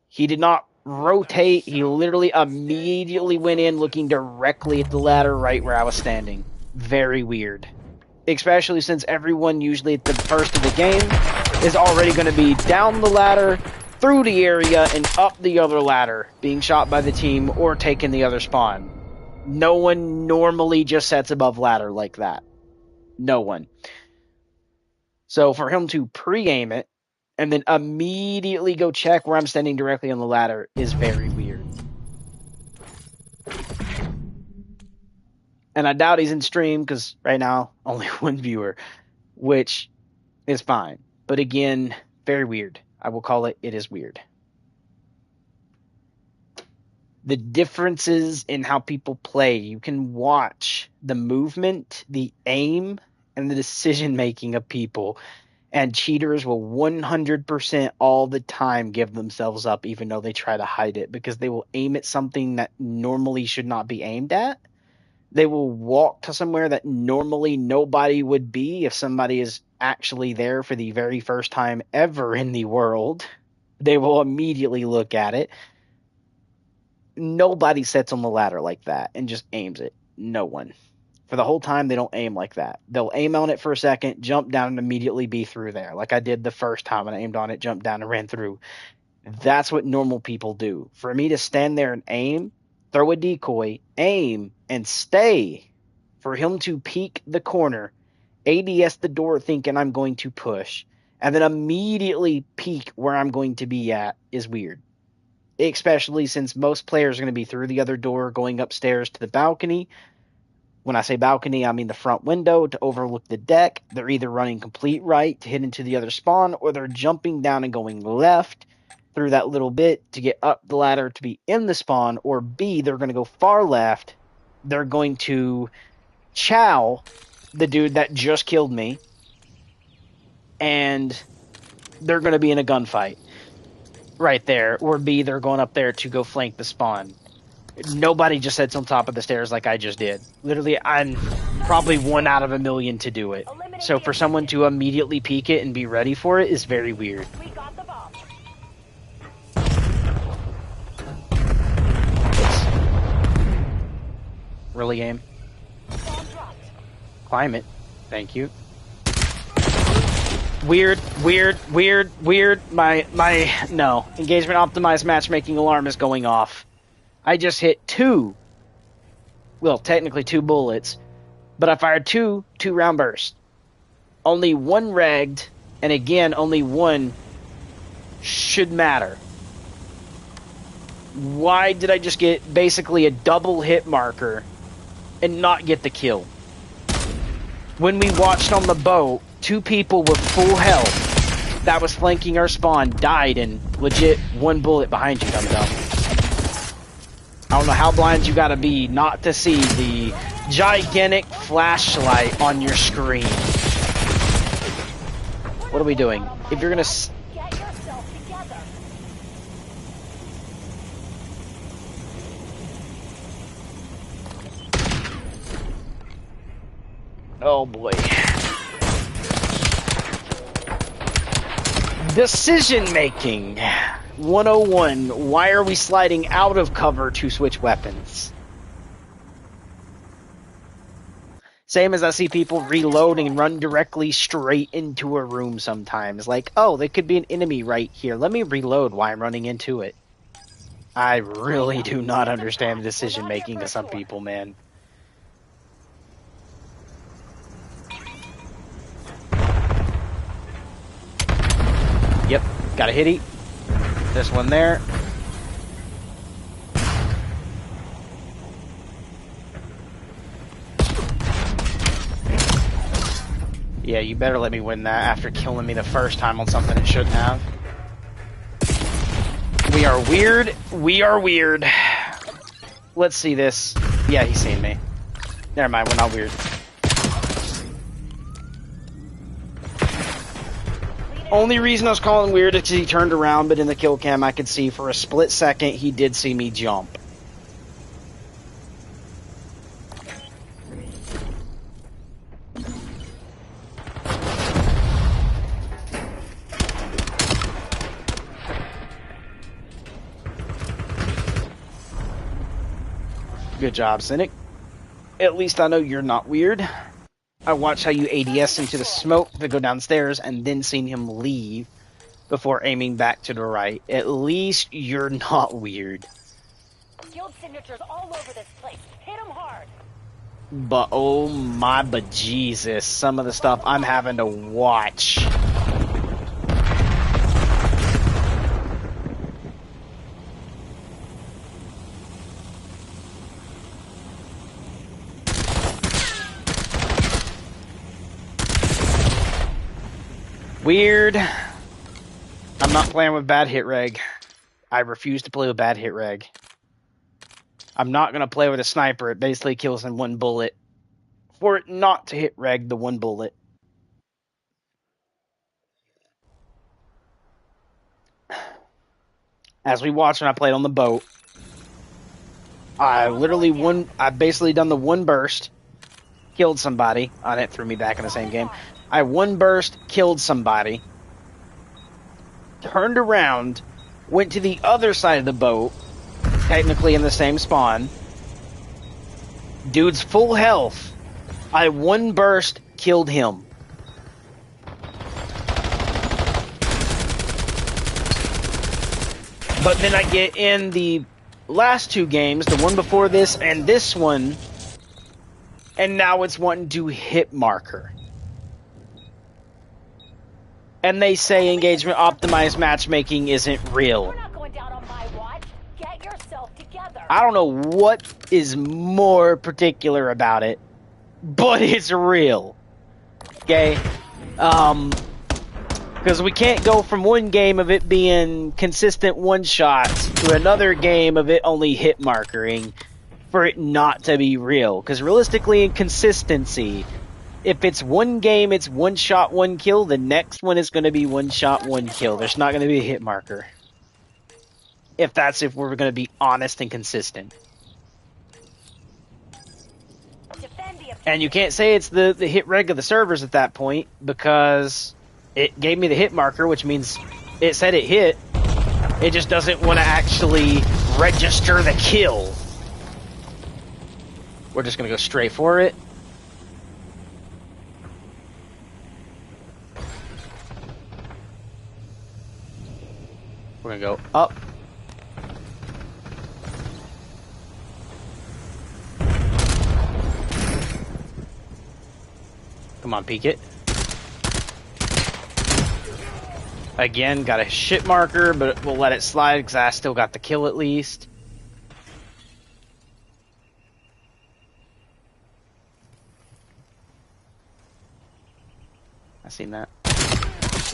He did not rotate. He literally immediately went in looking directly at the ladder right where I was standing. Very weird. Especially since everyone usually at the first of the game is already going to be down the ladder, through the area, and up the other ladder, being shot by the team or taking the other spawn. No one normally just sets above ladder like that. No one. So for him to pre-aim it and then immediately go check where I'm standing directly on the ladder is very weird. And I doubt he's in stream because right now only one viewer, which is fine. But again, very weird. I will call it is weird. The differences in how people play. You can watch the movement, the aim, and the decision making of people. And cheaters will 100% all the time give themselves up even though they try to hide it, because they will aim at something that normally should not be aimed at. They will walk to somewhere that normally nobody would be if somebody is actually there for the very first time ever in the world. They will immediately look at it. Nobody sits on the ladder like that and just aims it. No one. For the whole time, they don't aim like that. They'll aim on it for a second, jump down, and immediately be through there. Like I did the first time when I aimed on it, jumped down, and ran through. That's what normal people do. For me to stand there and aim, throw a decoy, aim, and stay, for him to peek the corner, ADS the door thinking I'm going to push, and then immediately peek where I'm going to be at is weird. Especially since most players are going to be through the other door, going upstairs to the balcony. When I say balcony, I mean the front window to overlook the deck. They're either running complete right to hit into the other spawn, or they're jumping down and going left through that little bit to get up the ladder to be in the spawn, or B, they're going to go far left. They're going to chow the dude that just killed me, and they're going to be in a gunfight right there, or B, they're going up there to go flank the spawn. Nobody just sits on top of the stairs like I just did. Literally, I'm probably 1 out of a million to do it. So for someone to immediately peek it and be ready for it is very weird. We got the bomb. Really, game? Bomb dropped. Climb it. Thank you. Weird. No. Engagement optimized matchmaking alarm is going off. I just hit technically two bullets, but I fired two round bursts. Only one regged, and again, only one should matter. Why did I just get basically a double hit marker and not get the kill? When we watched on the boat, 2 people with full health that was flanking our spawn died in legit 1 bullet behind you, dum-dum. I don't know how blind you gotta be not to see the gigantic flashlight on your screen. What are we doing? If you're gonna... Get yourself together. Oh boy. Decision making. 101. Why are we sliding out of cover to switch weapons? Same as I see people reloading and run directly straight into a room sometimes. Like, oh, there could be an enemy right here. Let me reload while I'm running into it. I really do not understand the decision making of some people, man. Yep, got a hitty. This one there. Yeah, you better let me win that after killing me the first time on something it shouldn't have. We are weird. We are weird. Let's see this. Yeah, he's seen me. Never mind, we're not weird. Only reason I was calling weird is because he turned around, but in the kill cam I could see for a split second he did see me jump. Good job, Cynic. At least I know you're not weird. I watched how you ADS into the smoke to go downstairs and then seen him leave before aiming back to the right. At least you're not weird. Guild signatures all over this place. Hit them hard. But oh my bejesus, some of the stuff I'm having to watch. Weird. I'm not playing with bad hit reg. I refuse to play with bad hit reg. I'm not going to play with a sniper. It basically kills in one bullet. For it not to hit reg the one bullet. As we watched when I played on the boat, I basically done the one burst, killed somebody. Oh, that threw me back in the same game. I one burst, killed somebody, turned around, went to the other side of the boat, technically in the same spawn. Dude's full health. I one burst, killed him. But then I get in the last two games, the one before this and this one, and now it's wanting to hit marker. And they say engagement optimized matchmaking isn't real. We're not going down on my watch. Get yourself together. I don't know what is more particular about it, but it's real. Okay? Because we can't go from one game of it being consistent one-shots to another game of it only hit markering for it not to be real. Because realistically, in consistency, if it's one game, it's one shot, one kill, the next one is going to be one shot, one kill. There's not going to be a hit marker. If we're going to be honest and consistent. And you can't say it's the hit reg of the servers at that point, because it gave me the hit marker, which means it said it hit. It just doesn't want to actually register the kill. We're just going to go straight for it. We're going to go up. Come on, peek it. Again, got a shit marker, but we'll let it slide because I still got the kill at least. I seen that.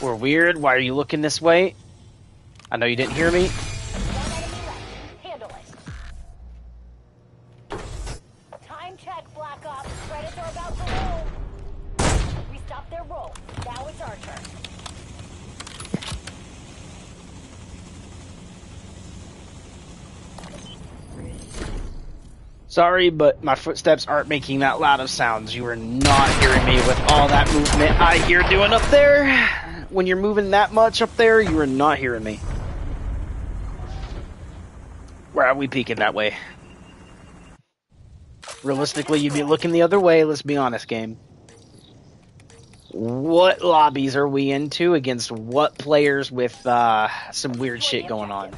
We're weird. Why are you looking this way? I know you didn't hear me. Handle it. Time check, Black Ops. Credits are about to roll. We stopped their roll. Now it's our turn. Sorry, but my footsteps aren't making that loud of sounds. You are not hearing me with all that movement I hear doing up there. When you're moving that much up there, you are not hearing me. Where are we peeking that way? Realistically, you'd be looking the other way. Let's be honest, game. What lobbies are we into against what players with some weird shit going on?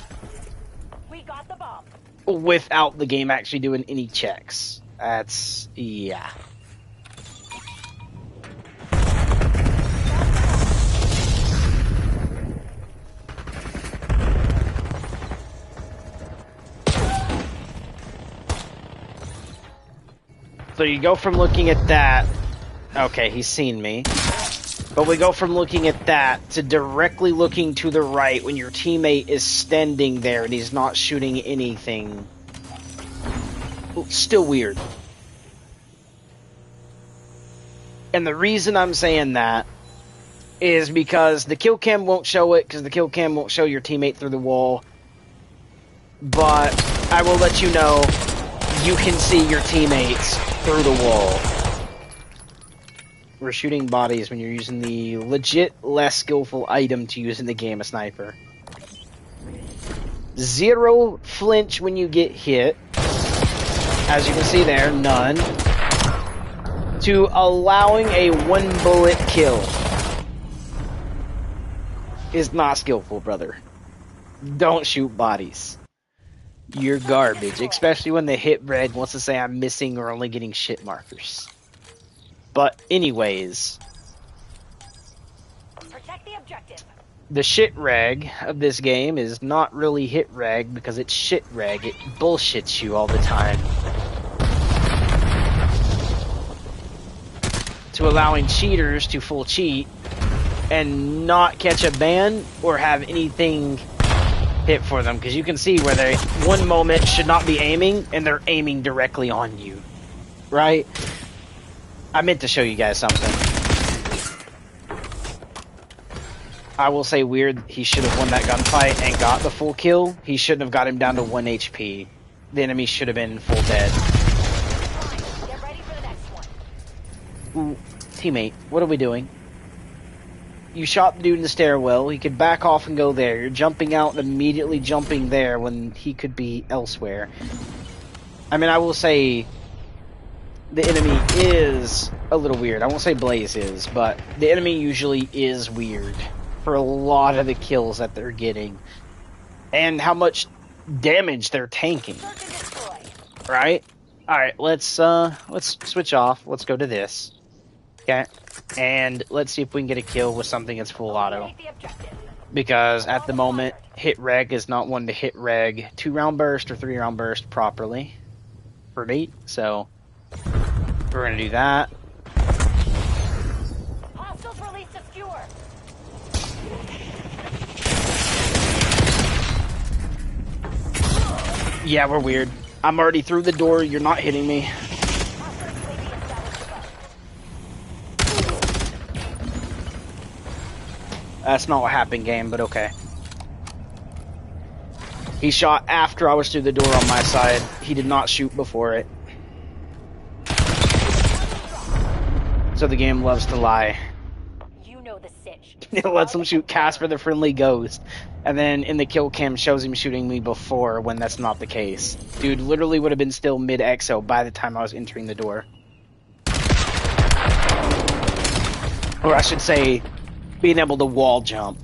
We got the bomb. Without the game actually doing any checks. That's... yeah. So you go from looking at that... okay, he's seen me. But we go from looking at that to directly looking to the right when your teammate is standing there and he's not shooting anything. Still weird. And the reason I'm saying that is because the kill cam won't show it, because the kill cam won't show your teammate through the wall. But I will let you know you can see your teammates through the wall. We're shooting bodies when you're using the legit less skillful item to use in the game, a sniper. 0 flinch when you get hit. as you can see there, none, to allowing a 1-bullet kill is not skillful, brother. Don't shoot bodies. You're garbage, especially when the hit red wants to say I'm missing or only getting shit markers. But anyways, Protect the objective. the shit reg of this game is not really hit reg because it's shit reg. It bullshits you all the time. To allowing cheaters to full cheat and not catch a ban or have anything hit for them, because you can see where they one moment should not be aiming and they're aiming directly on you, right? I meant to show you guys something. I will say weird, he should have won that gunfight and got the full kill. He shouldn't have got him down to 1 HP. The enemy should have been full dead. Get ready for the next one. Ooh, teammate, what are we doing? You shot the dude in the stairwell. He could back off and go there. You're jumping out and immediately jumping there when he could be elsewhere. I mean, I will say the enemy is a little weird. I won't say Blaze is, but the enemy usually is weird for a lot of the kills that they're getting and how much damage they're tanking. Search and destroy. Right? Alright, let's switch off. Let's go to this. Okay? And let's see if we can get a kill with something that's full auto. Eliminate the objective. Because at the moment, hit reg is not one to hit reg 2-round burst or 3-round burst properly for me. So we're gonna do that. Hostiles released a skewer. Yeah, we're weird. I'm already through the door. You're not hitting me. Hostile UAV established above. That's not what happened, game, but okay. He shot after I was through the door on my side. He did not shoot before it. So the game loves to lie. You know the sitch. It lets him shoot Casper the Friendly Ghost. And then in the kill cam shows him shooting me before when that's not the case. Dude literally would have been still mid-exo by the time I was entering the door. Or I should say, being able to wall jump.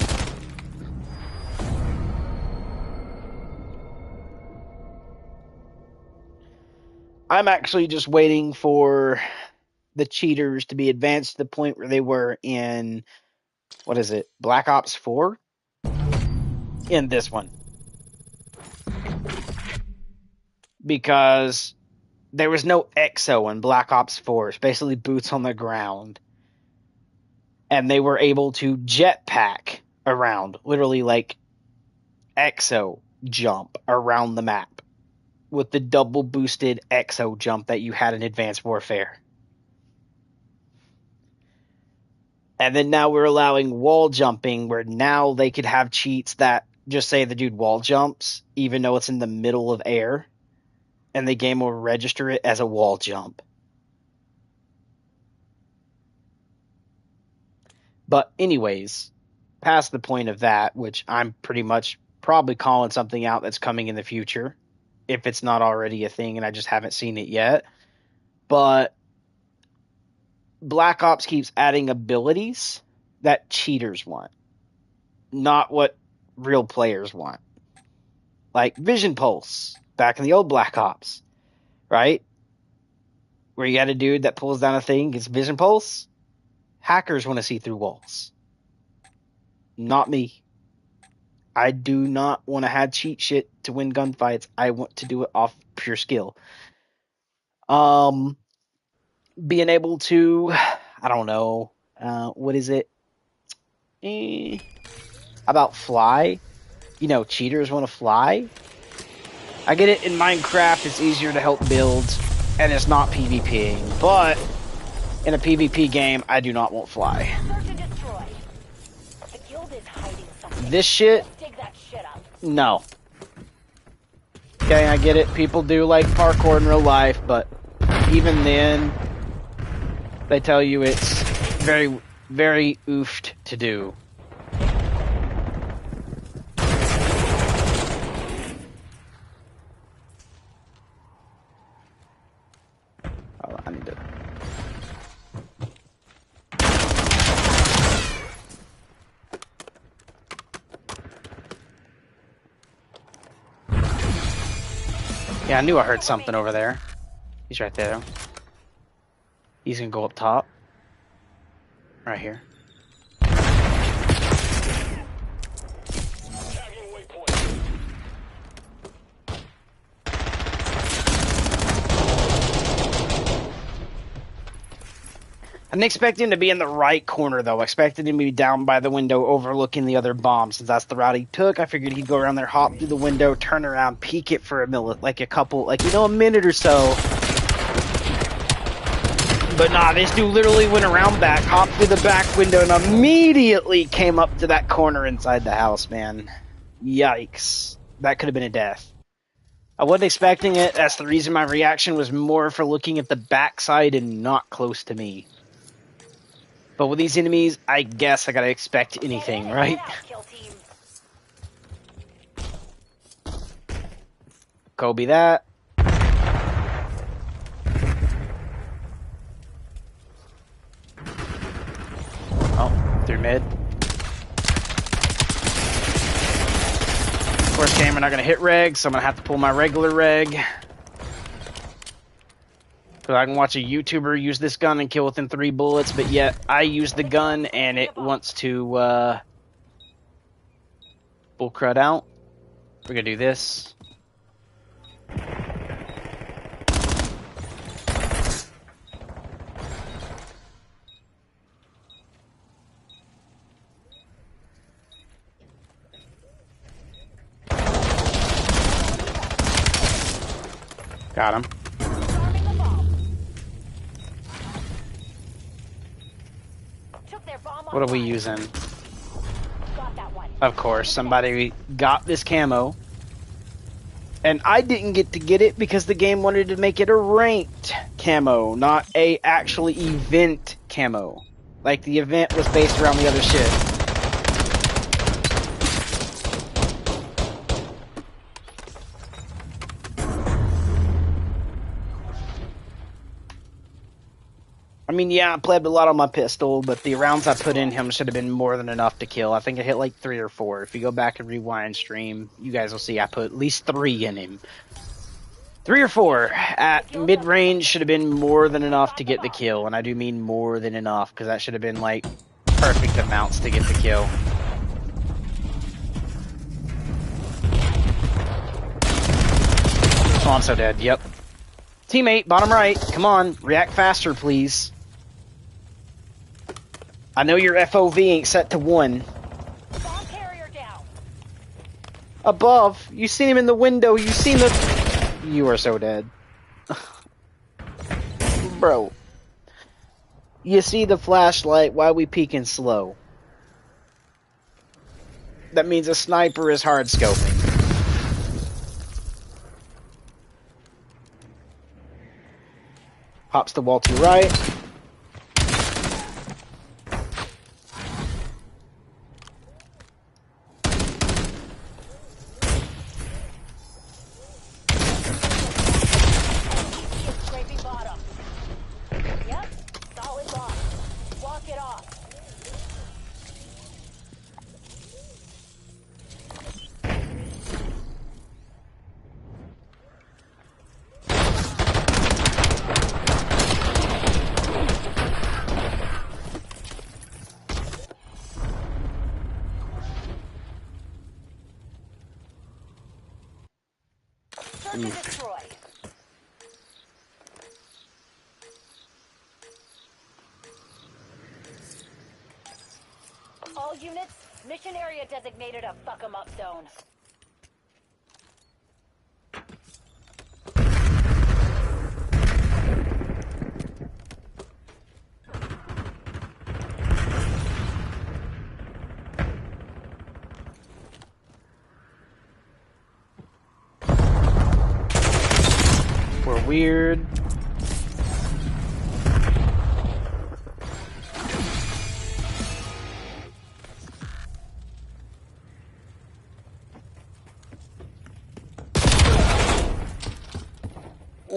I'm actually just waiting for the cheaters to be advanced to the point where they were in, what is it, Black Ops 4? In this one. Because there was no EXO in Black Ops 4. It's basically boots on the ground. And they were able to jetpack around, literally like EXO jump around the map with the double boosted EXO jump that you had in Advanced Warfare. And then now we're allowing wall jumping where now they could have cheats that just say the dude wall jumps even though it's in the middle of air and the game will register it as a wall jump. But anyways, past the point of that, which I'm pretty much probably calling something out that's coming in the future, if it's not already a thing and I just haven't seen it yet. But Black Ops keeps adding abilities that cheaters want, not what real players want. Like Vision Pulse, back in the old Black Ops, right? Where you got a dude that pulls down a thing, gets Vision Pulse. Hackers want to see through walls. Not me. I do not want to have cheat shit to win gunfights. I want to do it off pure skill. Being able to, I don't know, what is it? About fly? You know, cheaters want to fly. I get it, in Minecraft it's easier to help build, and it's not PvPing, but in a PvP game, I do not want fly. Search and destroy. The guild is hiding something. This shit, Dig that shit up. no. Okay, I get it, people do like parkour in real life, but even then, they tell you it's very, very oofed to do. I need to. Yeah, I knew I heard something over there. He's right there. He's gonna go up top. Right here. Tagging waypoint. I didn't expect him to be in the right corner, though. I expected him to be down by the window overlooking the other bomb. Since that's the route he took, I figured he'd go around there, hop through the window, turn around, peek it for a minute, like a minute or so. But nah, this dude literally went around back, hopped through the back window, and immediately came up to that corner inside the house, man. Yikes. That could have been a death. I wasn't expecting it. That's the reason my reaction was more for looking at the backside and not close to me. But with these enemies, I guess I gotta expect anything, right? Kobe that. Oh, through mid. Of course, game, we're not gonna hit reg, so I'm gonna have to pull my regular reg. So I can watch a YouTuber use this gun and kill within 3 bullets, but yet I use the gun and it wants to bull crud out. We're gonna do this. Got him. What are we using? Of course, somebody got this camo. And I didn't get to get it because the game wanted to make it a ranked camo, not a actually event camo. Like the event was based around the other shit. I mean, yeah, I played a lot on my pistol, but the rounds I put in him should have been more than enough to kill. I think I hit like 3 or 4. If you go back and rewind stream, you guys will see I put at least 3 in him. 3 or 4 at mid-range should have been more than enough to get the kill, and I do mean more than enough, because that should have been like perfect amounts to get the kill. Oh, I'm so dead. Yep. Teammate, bottom right. Come on, react faster, please. I know your FOV ain't set to 1. Bomb carrier down. Above. You seen him in the window. You seen the... You are so dead. Bro. You see the flashlight. Why we peeking slow? That means a sniper is hard scoping. Pops the wall to your right. Scraping bottom. Yep, solid lock. Walk it off. Search and destroy. All units, mission area designated a fuck 'em up zone. We're weird.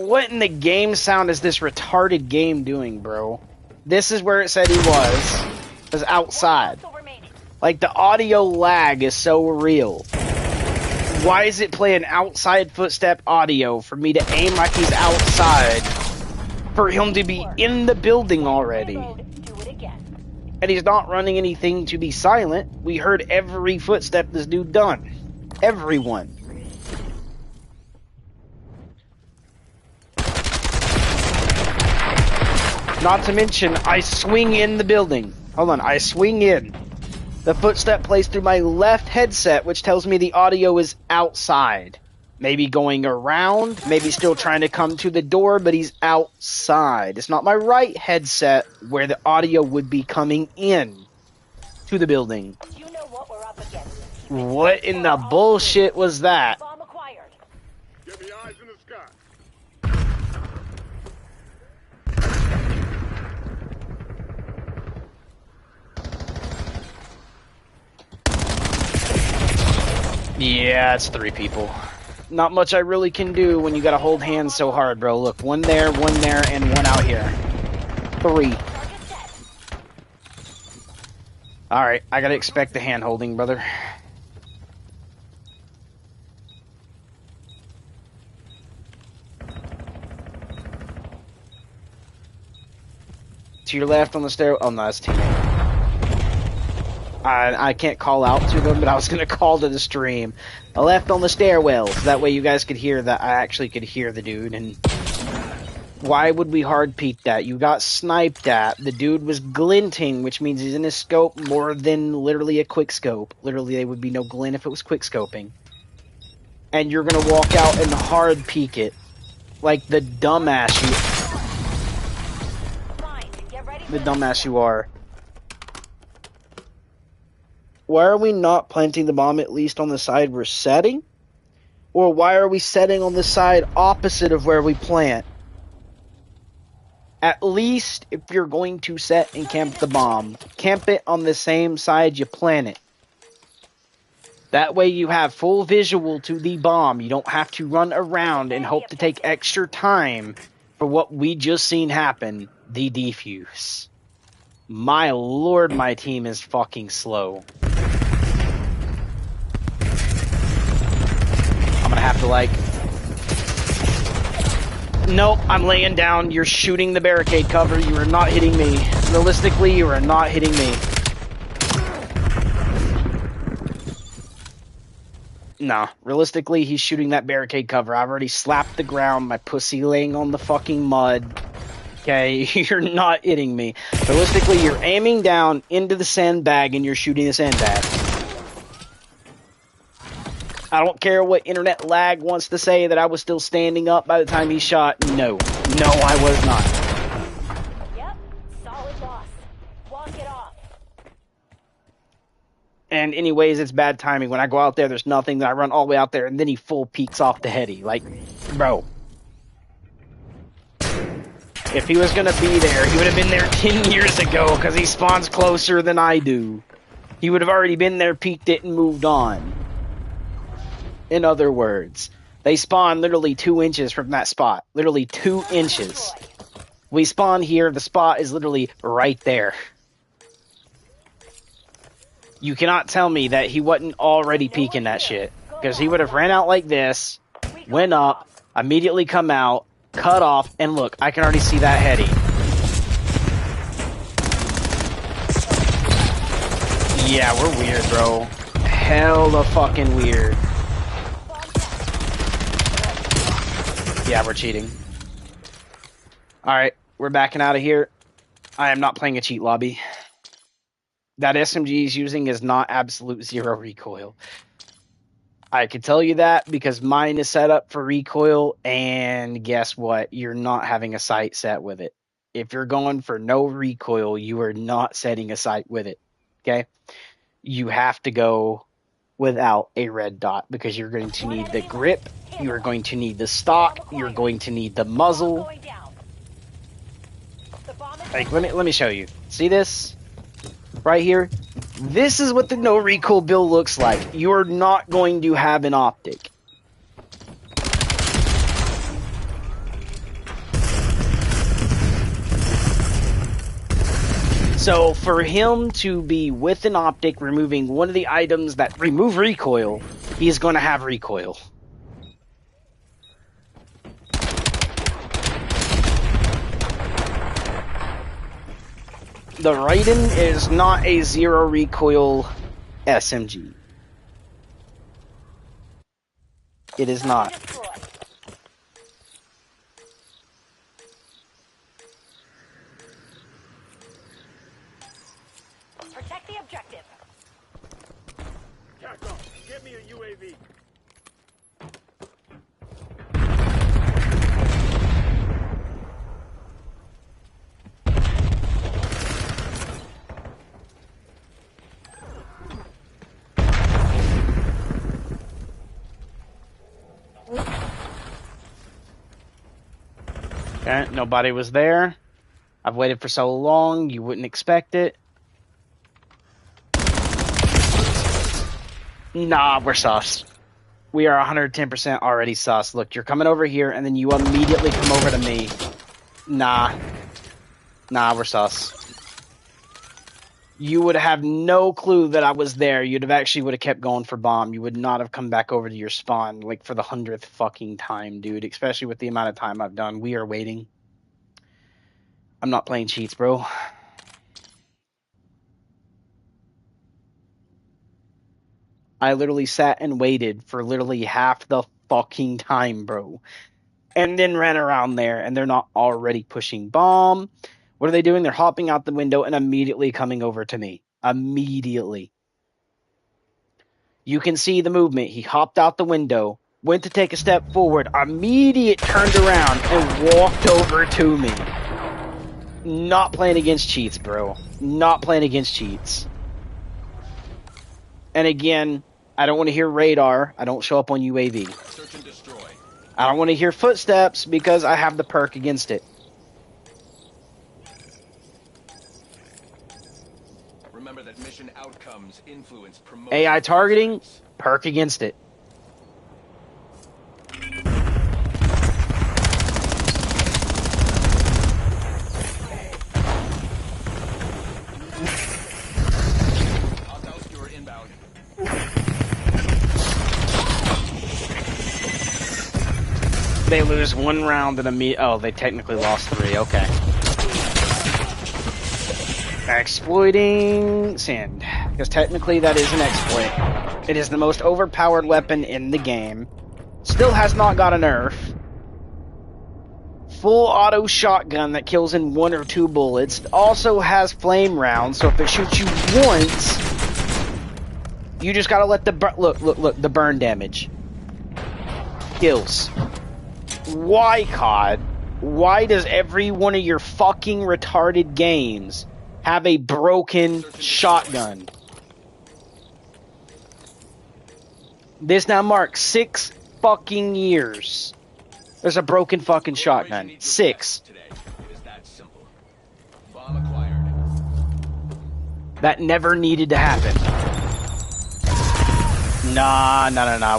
What in the game sound is this retarded game doing, bro? This is where it said he was. It was outside. Like, the audio lag is so real. Why is it playing outside footstep audio for me to aim like he's outside? For him to be in the building already. And he's not running anything to be silent. We heard every footstep this dude done. Everyone. Not to mention, I swing in the building. Hold on, I swing in. The footstep plays through my left headset, which tells me the audio is outside. Maybe going around, maybe still trying to come to the door, but he's outside. It's not my right headset where the audio would be coming in to the building. You know what we're up against. What in the bullshit was that? Bomb acquired. Get the eyes in the sky. Yeah, it's 3 people. Not much I really can do when you gotta hold hands so hard, bro. Look, one there, and one out here. 3. Alright, I gotta expect the hand holding, brother. To your left on the stair. Oh, no, that's teammate. I can't call out to them, but I was going to call to the stream. I left on the stairwell, so that way you guys could hear that. I actually could hear the dude, and why would we hard peek that? You got sniped at. The dude was glinting, which means he's in his scope more than literally a quick scope. Literally, there would be no glint if it was quick scoping. And you're going to walk out and hard peek it. Like the dumbass you... The dumbass you are. Why are we not planting the bomb at least on the side we're setting? Or why are we setting on the side opposite of where we plant? At least if you're going to set and camp the bomb, camp it on the same side you plant it. That way you have full visual to the bomb. You don't have to run around and hope to take extra time for what we just seen happen, the defuse. My lord, my team is fucking slow. I'm gonna have to, like... Nope, I'm laying down. You're shooting the barricade cover. You are not hitting me. Realistically, you are not hitting me. Nah, realistically, he's shooting that barricade cover. I've already slapped the ground, my pussy laying on the fucking mud. Okay, you're not hitting me. Realistically, you're aiming down into the sandbag and you're shooting the sandbag. I don't care what internet lag wants to say that I was still standing up by the time he shot. No. No, I was not. Yep, solid loss. Walk it off. And anyways, it's bad timing. When I go out there, there's nothing. Then I run all the way out there, and then he full peeks off the heady. Like, bro. If he was going to be there, he would have been there 10 years ago, because he spawns closer than I do. He would have already been there, peeked it, and moved on. In other words, they spawn literally 2 inches from that spot. Literally 2 inches. We spawn here, the spot is literally right there. You cannot tell me that he wasn't already peeking that shit. Because he would have ran out like this, went up, immediately come out, cut off, and look, I can already see that heady. Yeah, we're weird, bro. Hella fucking weird. Yeah, we're cheating. Alright, we're backing out of here. I am not playing a cheat lobby. That SMG he's using is not absolute zero recoil. I can tell you that because mine is set up for recoil, and guess what? You're not having a sight set with it. If you're going for no recoil, you are not setting a sight with it. Okay? You have to go without a red dot because you're going to need the grip, you're going to need the stock, you're going to need the muzzle. Like, let me show you. See this? Right here? This is what the no recoil build looks like. You're not going to have an optic. So for him to be with an optic removing one of the items that remove recoil, he is going to have recoil. The Raiden is not a zero recoil SMG. It is not. Protect the objective. TACOM, get me a UAV. Okay, nobody was there. I've waited for so long, you wouldn't expect it. Nah, we're sus. We are 110% already sus. Look, you're coming over here, and then you immediately come over to me. Nah. Nah, we're sus. You would have no clue that I was there. You'd have actually would have kept going for bomb. You would not have come back over to your spawn, like, for the 100th fucking time, dude. Especially with the amount of time I've done. We are waiting. I'm not playing cheats, bro. I literally sat and waited for literally half the fucking time, bro. And then ran around there, and they're not already pushing bomb. What are they doing? They're hopping out the window and immediately coming over to me. Immediately. You can see the movement. He hopped out the window, went to take a step forward, immediate turned around, and walked over to me. Not playing against cheats, bro. Not playing against cheats. And again, I don't want to hear radar. I don't show up on UAV. Search and destroy. I don't want to hear footsteps because I have the perk against it. Remember that mission outcomes influence promotion. AI targeting, perk against it. Hostile skewer inbound. They lose one round in a oh, they technically lost 3. Okay. Exploiting SnD. Because technically that is an exploit. It is the most overpowered weapon in the game. Still has not got a nerf. Full auto shotgun that kills in 1 or 2 bullets. Also has flame rounds, so if it shoots you once, you just gotta let the look, the burn damage. Kills. Why, COD? Why does every one of your fucking retarded games have a broken shotgun? This now marks 6 fucking years. There's a broken fucking shotgun. 6. Today. It is that simple. Bomb acquired. That never needed to happen. Nah,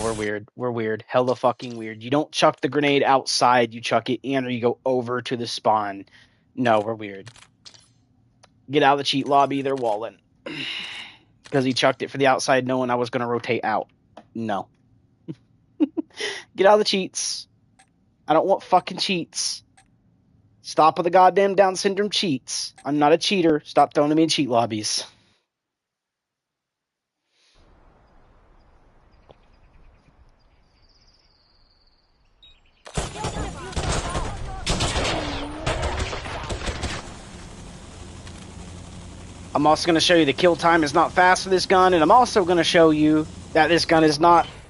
we're weird. We're weird. Hella fucking weird. You don't chuck the grenade outside, you chuck it in, or you go over to the spawn. No, we're weird. Get out of the cheat lobby, they're walling. Because he chucked it for the outside knowing I was going to rotate out. No. Get out of the cheats. I don't want fucking cheats. Stop with the goddamn Down syndrome cheats. I'm not a cheater. Stop throwing me in cheat lobbies. I'm also going to show you the kill time is not fast for this gun, and I'm also going to show you that this gun is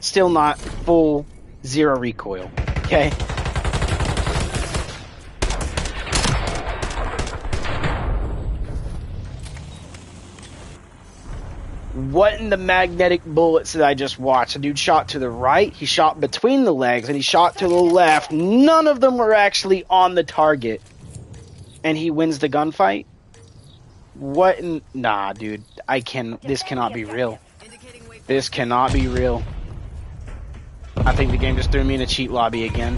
still not full 0 recoil. Okay? What in the magnetic bullets that I just watched? The dude shot to the right, he shot between the legs, and he shot to the left. None of them were actually on the target. And he wins the gunfight? What in... Nah, dude. This cannot be real. This cannot be real. I think the game just threw me in a cheat lobby again.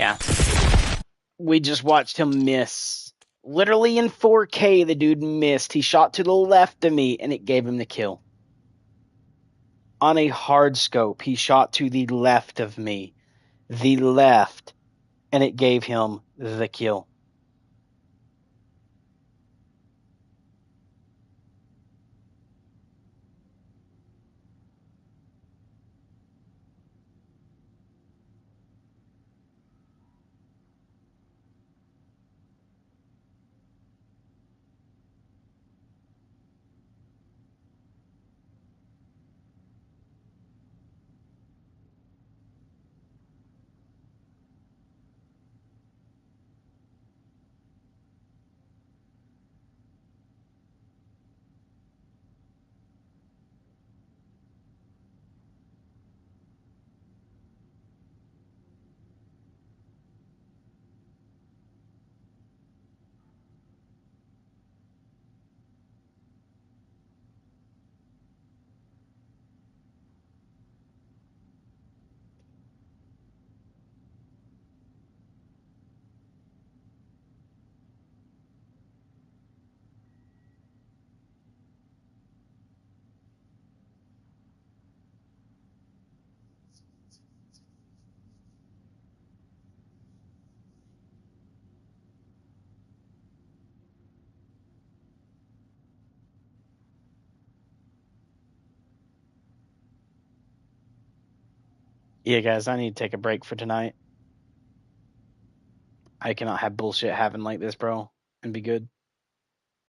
Yeah. We just watched him miss. Literally in 4K, the dude missed. He shot to the left of me, and it gave him the kill. On a hard scope, he shot to the left of me. The left, and it gave him the kill. Yeah, guys, I need to take a break for tonight. I cannot have bullshit happen like this, bro, and be good.